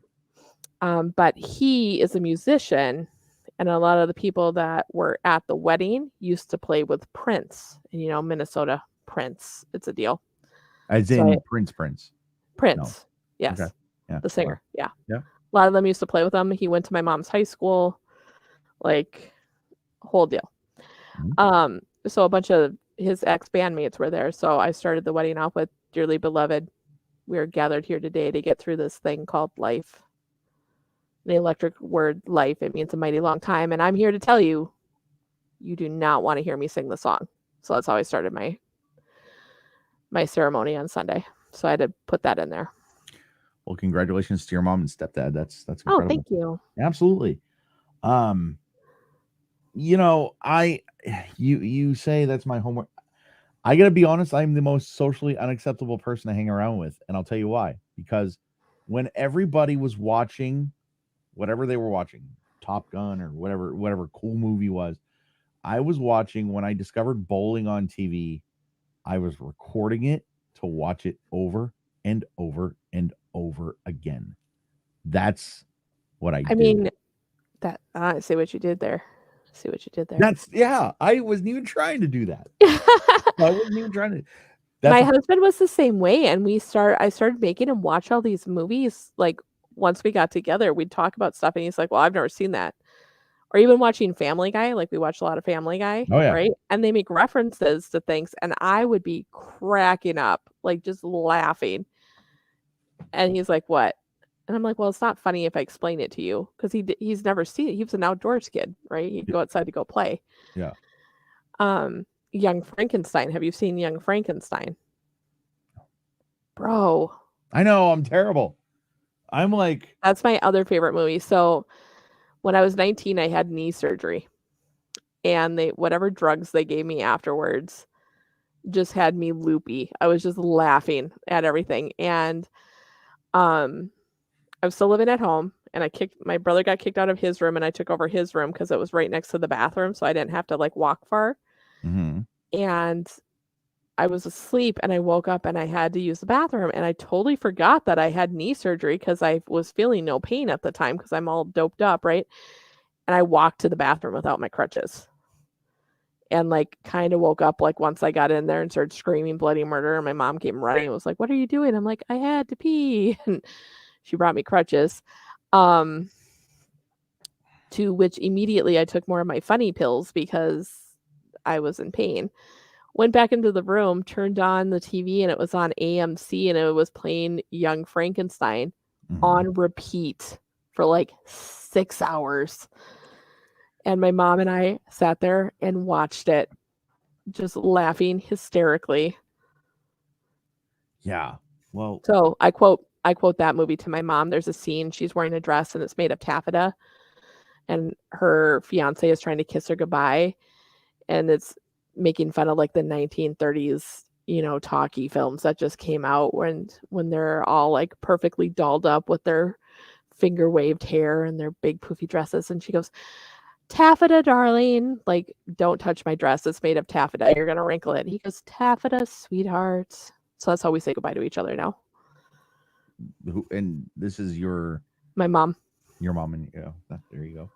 But he is a musician, and a lot of the people that were at the wedding used to play with Prince. And, Minnesota Prince, it's a deal.
As
So
in Prince.
Prince,
Okay.
yes,
Yeah.
the singer, yeah.
Yeah.
A lot of them used to play with him. He went to my mom's high school, like, whole deal.
Mhm.
So a bunch of his ex-bandmates were there, so I started the wedding off with "Dearly Beloved." We are gathered here today to get through this thing called life. The electric word life, it means a mighty long time, and I'm here to tell you, you do not want to hear me sing the song. So that's how I started my ceremony on Sunday. So I had to put that in there.
Well, congratulations to your mom and stepdad. That's
Oh,
incredible.
thank you.
Absolutely. You say that's my homework. I gotta be honest, I'm the most socially unacceptable person to hang around with, and I'll tell you why. Because when everybody was watching whatever they were watching, Top Gun or whatever cool movie was, I was watching. When I discovered bowling on TV, I was recording it to watch it over and over and over again. That's what I do.
mean, that I see what you did there. See what you did there.
I wasn't even trying to do that. I wasn't even trying to.
My husband was the same way, and I started making him watch all these movies. Like, once we got together, we'd talk about stuff, and he's like, "Well, I've never seen that." Or even watching Family Guy, like, we watch a lot of Family Guy,
Oh, yeah.
right? And they make references to things, and I would be cracking up, like, just laughing. And he's like, "What?" And I'm like, "Well, it's not funny if I explain it to you," 'cause he's never seen it. He was an outdoors kid, right? He'd go outside to go play.
Yeah.
Young Frankenstein. Have you seen Young Frankenstein? Bro.
I know, I'm terrible. I'm like,
That's my other favorite movie. So, when I was 19, I had knee surgery, and whatever drugs they gave me afterwards just had me loopy. I was just laughing at everything, and, I was still living at home, and my brother got kicked out of his room, and I took over his room because it was right next to the bathroom, so I didn't have to, like, walk far.
mhm.
And I was asleep, and I woke up, and I had to use the bathroom, and I totally forgot that I had knee surgery because I was feeling no pain at the time because I'm all doped up, right? And I walked to the bathroom without my crutches. And, like, kinda woke up, like, once I got in there and started screaming bloody murder, and my mom came running and was like, "What are you doing?" I'm like, "I had to pee." And she brought me crutches. To which immediately I took more of my funny pills because I was in pain. Went back into the room, turned on the TV, and it was on AMC, and it was playing Young Frankenstein
Mhm.
on repeat for, like, 6 hours. And my mom and I sat there and watched it, just laughing hysterically.
Yeah. Well,
So, I quote that movie to my mom. There's a scene, she's wearing a dress, and it's made of taffeta, and her fiancé is trying to kiss her goodbye, and it's making fun of, like, the 1930s, talkie films that just came out when they're all, like, perfectly dolled up with their finger waved hair and their big poofy dresses, and she goes, "Taffeta, darling." Like, "Don't touch my dress, it's made of taffeta, you're gonna wrinkle it." He goes, "Taffeta, sweetheart." So that's how we say goodbye to each other now.
and this is your
My mom.
mom, and there you go.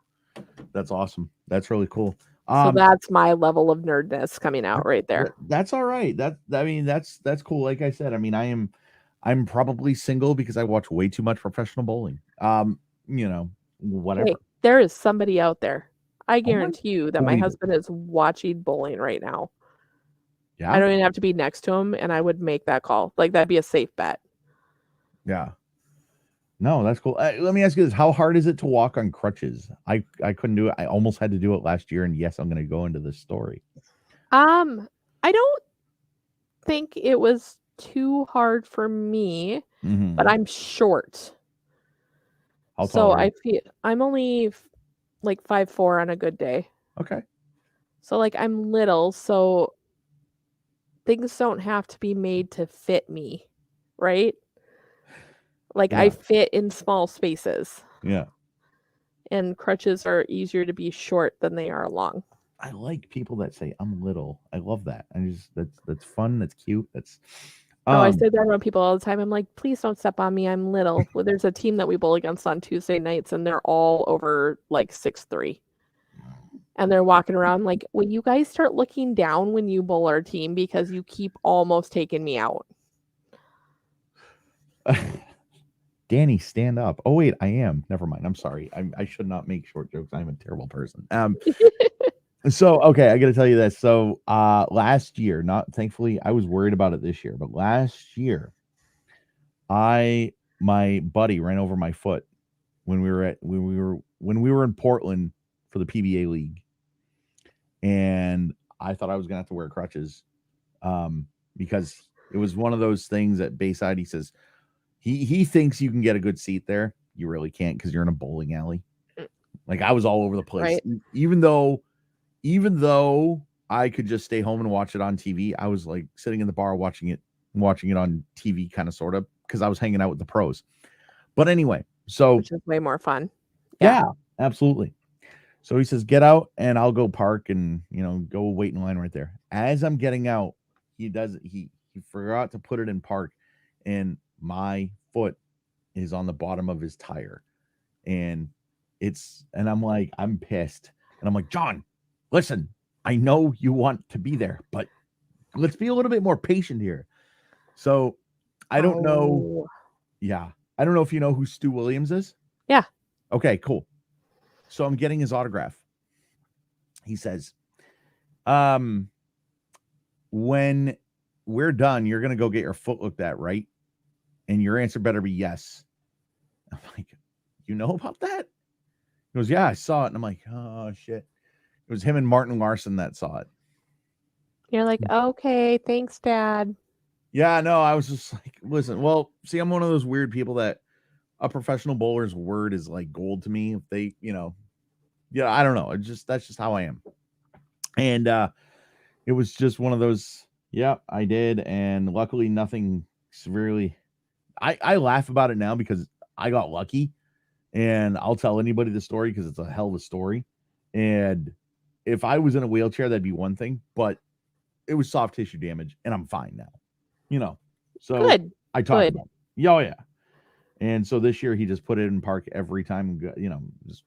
That's awesome. That's really cool.
So that's my level of nerdness coming out right there.
That's all right. That's cool. Like I said, I mean, I'm probably single because I watch way too much professional bowling. Whatever.
Hey, there is somebody out there. I
Oh my
guarantee you that my
believe it.
husband is watching bowling right now.
Yeah.
I don't even have to be next to him, and I would make that call. Like, that'd be a safe bet.
Yeah. No, that's cool. Let me ask you this: how hard is it to walk on crutches? I couldn't do it. I almost had to do it last year, and yes, I'm going to go into this story.
I don't think it was too hard for me, but I'm short.
How
So
tall are you?
I'm only like 5'4" on a good day.
Okay.
So, like, I'm little, so things don't have to be made to fit me, right? Like, I
Yeah.
fit in small spaces,
Yeah.
and crutches are easier to be short than they are long.
I like people that say I'm little. I love that. That's fun. That's cute.
Oh, I
Um,
say that around people all the time. I'm like, please don't step on me. I'm little. Well, there's a team that we bowl against on Tuesday nights, and they're all over like 6'3". And they're walking around like, will you guys start looking down when you bowl our team because you keep almost taking me out?
Danny, stand up. Oh wait, I am. Never mind. I'm sorry. I should not make short jokes. I'm a terrible person. So okay, I got to tell you this. So last year, not thankfully, I was worried about it this year, but last year, my buddy ran over my foot when we were in Portland for the PBA league, and I thought I was gonna have to wear crutches, because it was one of those things at Bayside. He says he thinks you can get a good seat there. You really can't because you're in a bowling alley. Like I was all over the place,
Right.
even though I could just stay home and watch it on TV. I was like sitting in the bar watching it on TV, kind of sort of, because I was hanging out with the pros. But anyway, so
Which is way more fun. Yeah.
yeah, absolutely. So he says, "Get out, and I'll go park, and go wait in line right there." As I'm getting out, he forgot to put it in park, and my foot is on the bottom of his tire, and I'm like, I'm pissed, and I'm like, John, listen, I know you want to be there, but let's be a little bit more patient here. So I don't know.
Oh.
Yeah, I don't know if you know who Stu Williams is.
Yeah.
Okay, cool. So I'm getting his autograph. He says, um, when we're done, you're gonna go get your foot looked at, right? And your answer better be yes. I'm like, you know about that? He goes, yeah, I saw it. And I'm like, oh shit. It was him and Martin Larson that saw it.
You're like, okay, thanks, Dad.
Yeah, no, I was just like, listen, well, see, I'm one of those weird people that a professional bowler's word is like gold to me. If they, yeah, I don't know. That's just how I am. And it was just one of those, yeah, I did. And luckily nothing severely. I laugh about it now because I got lucky, and I'll tell anybody the story because it's a hell of a story. And if I was in a wheelchair, that'd be one thing, but it was soft tissue damage, and I'm fine now. So
Good.
I talk
Good.
about it. Oh yeah. And so this year he just put it in park every time.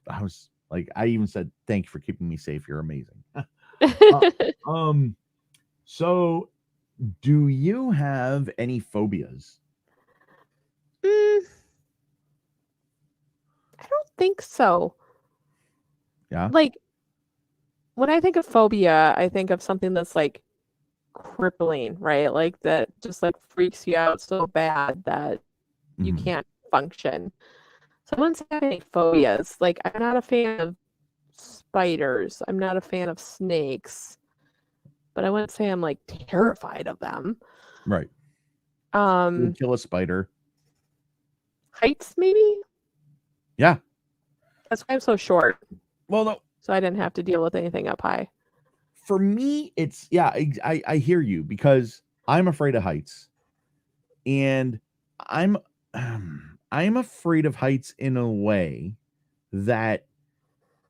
I was like, I even said, "Thank you for keeping me safe. You're amazing." Um. So, do you have any phobias?
Mm, I don't think so.
Yeah.
Like, when I think of phobia, I think of something that's like crippling, right? Like that just like freaks you out so bad that you
Mhm.
can't function. So I wouldn't say I have any phobias. Like, I'm not a fan of spiders. I'm not a fan of snakes, but I wouldn't say I'm like terrified of them.
Right. You'll
Um,
kill a spider.
heights maybe?
Yeah.
That's why I'm so short.
Well, no.
So I didn't have to deal with anything up high.
For me, it's yeah. I hear you because I'm afraid of heights, and I'm I'm afraid of heights in a way that,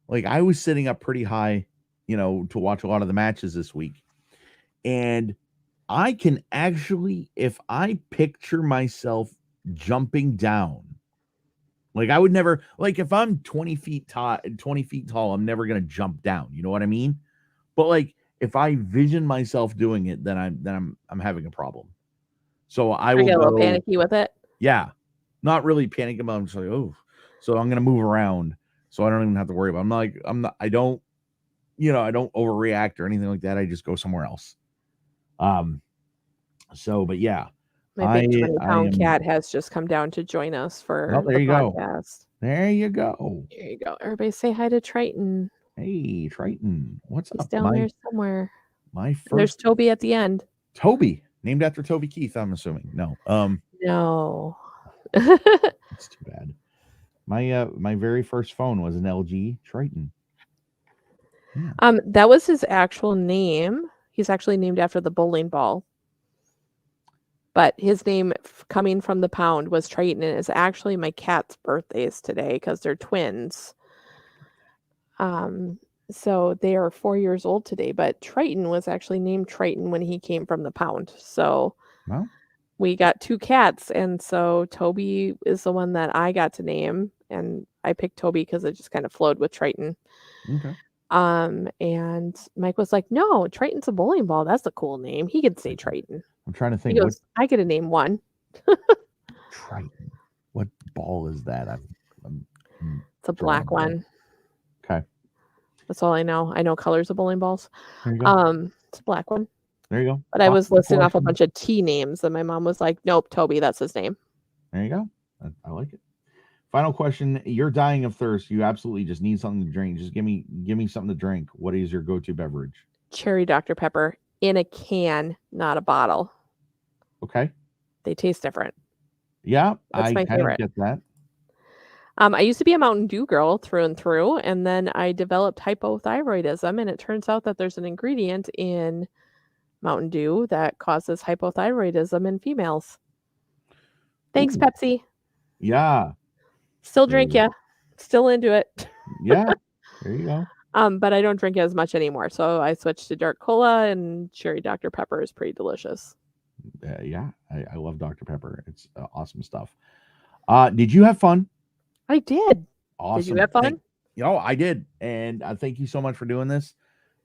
like, I was sitting up pretty high, to watch a lot of the matches this week, and I can actually, if I picture myself jumping down, like I would never, like if I'm 20 feet tall, I'm never gonna jump down. You know what I mean? But like if I vision myself doing it, then I'm having a problem. So I
I
will
get a little
go,
panicky with it.
yeah, not really panicking about it. I'm just like, oh, so I'm gonna move around, so I don't even have to worry about it. I'm not, I don't overreact or anything like that. I just go somewhere else. Um, so, but yeah,
My
I
big
I
20-pound
am.
cat has just come down to join us
Oh,
for
there
the
you go.
podcast.
There you go.
There you go. Everybody say hi to Triton.
Hey, Triton, what's
He's
up?
down there somewhere.
My
And there's
first
Toby at the end.
Toby, named after Toby Keith. I'm assuming. No,
No.
it's too bad. My very first phone was an LG Triton. Yeah.
That was his actual name. He's actually named after the bowling ball. But his name coming from the pound was Triton, and it's actually my cat's birthdays today because they're twins. So they are 4 years old today, but Triton was actually named Triton when he came from the pound. So
Well.
we got 2 cats, and so Toby is the one that I got to name, and I picked Toby because it just kind of flowed with Triton.
Okay.
And Mike was like, "No, Triton's a bowling ball. That's a cool name. He could say Triton."
I'm trying to
He
think. What
goes, "I get to name one."
Triton? What ball is that?
It's a black one.
Okay.
That's all I know. I know colors of bowling balls.
There you go.
It's a black one.
There you go.
But I was listing off a
Question.
bunch of T names, and my mom was like, "Nope, Toby, that's his name."
There you go. I like it. Final question. You're dying of thirst. You absolutely just need something to drink. Just give me something to drink. What is your go-to beverage?
Cherry Dr. Pepper in a can, not a bottle.
Okay.
They taste different.
Yeah,
That's
I
my
kind of
favorite.
get that.
I used to be a Mountain Dew girl through and through, and then I developed hypothyroidism, and it turns out that there's an ingredient in Mountain Dew that causes hypothyroidism in females. Thanks,
Ooh.
Pepsi.
Yeah.
Still drink ya. Still into it.
Yeah. There you go.
But I don't drink it as much anymore. So I switched to dark cola, and cherry Dr. Pepper is pretty delicious.
Yeah, I love Dr. Pepper. It's awesome stuff. Did you have fun?
I did.
Awesome.
Did you have fun?
I did. And thank you so much for doing this.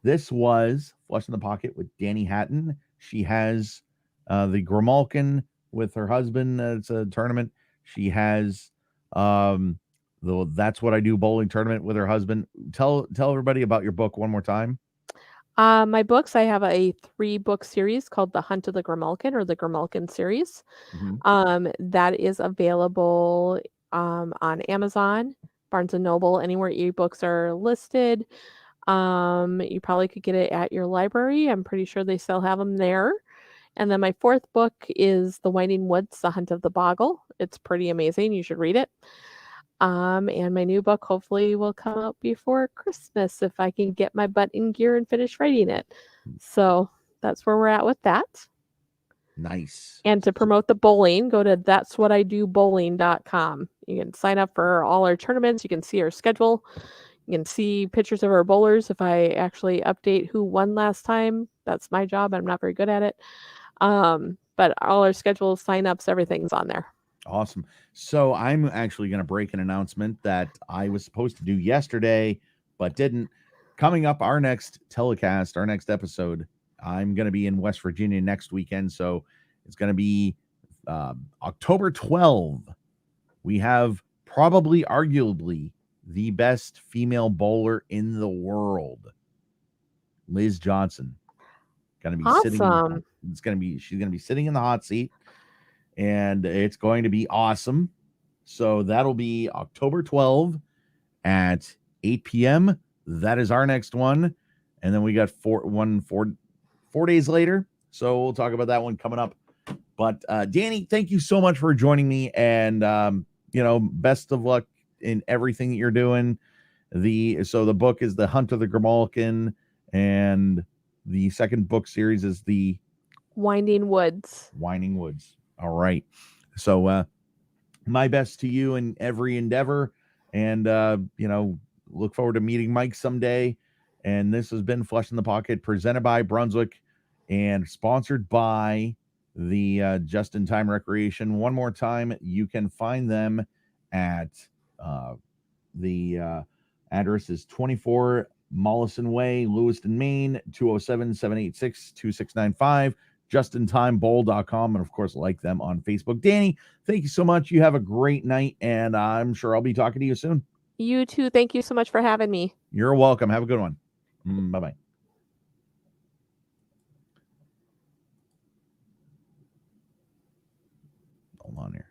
This was Flush in the Pocket with Dani Hatton. She has the Grimalkin with her husband. It's a tournament. She has the That's What I Do bowling tournament with her husband. Tell everybody about your book one more time.
My books, I have a 3-book series called The Hunt of the Grimalkin, or the Grimalkin series. That is available on Amazon, Barnes & Noble, anywhere ebooks are listed. You probably could get it at your library. I'm pretty sure they still have them there. And then my 4th book is The Winding Woods, The Hunt of the Boggle. It's pretty amazing. You should read it. And my new book hopefully will come out before Christmas if I can get my butt in gear and finish writing it. So that's where we're at with that.
Nice.
And to promote the bowling, go to that'swhatidobowling.com. You can sign up for all our tournaments. You can see our schedule. You can see pictures of our bowlers. If I actually update who won last time, that's my job. I'm not very good at it. But all our schedules, signups, everything's on there.
Awesome. So I'm actually going to break an announcement that I was supposed to do yesterday, but didn't. Coming up, our next telecast, our next episode, I'm going to be in West Virginia next weekend. So it's going to be October 12. We have probably, arguably, the best female bowler in the world, Liz Johnson. Going to be
Awesome.
she's going to be sitting in the hot seat. And it's going to be awesome. So that'll be October 12 at 8 p.m. That is our next one. And then we got 4 days later. So we'll talk about that one coming up. But Dani, thank you so much for joining me. And, best of luck in everything that you're doing. So the book is The Hunt of the Grimalkin. And the second book series is The
Winding Woods.
All right. So my best to you in every endeavor. And, look forward to meeting Mike someday. And this has been Flush in the Pocket, presented by Brunswick and sponsored by the Just in Time Recreation. One more time, you can find them at the address is 24 Mollison Way, Lewiston, Maine, 207-786-2695. justintimebowl.com, and of course like them on Facebook. Dani, thank you so much. You have a great night, and I'm sure I'll be talking to you soon.
You too. Thank you so much for having me.
You're welcome. Have a good one. Bye-bye. Hold on here.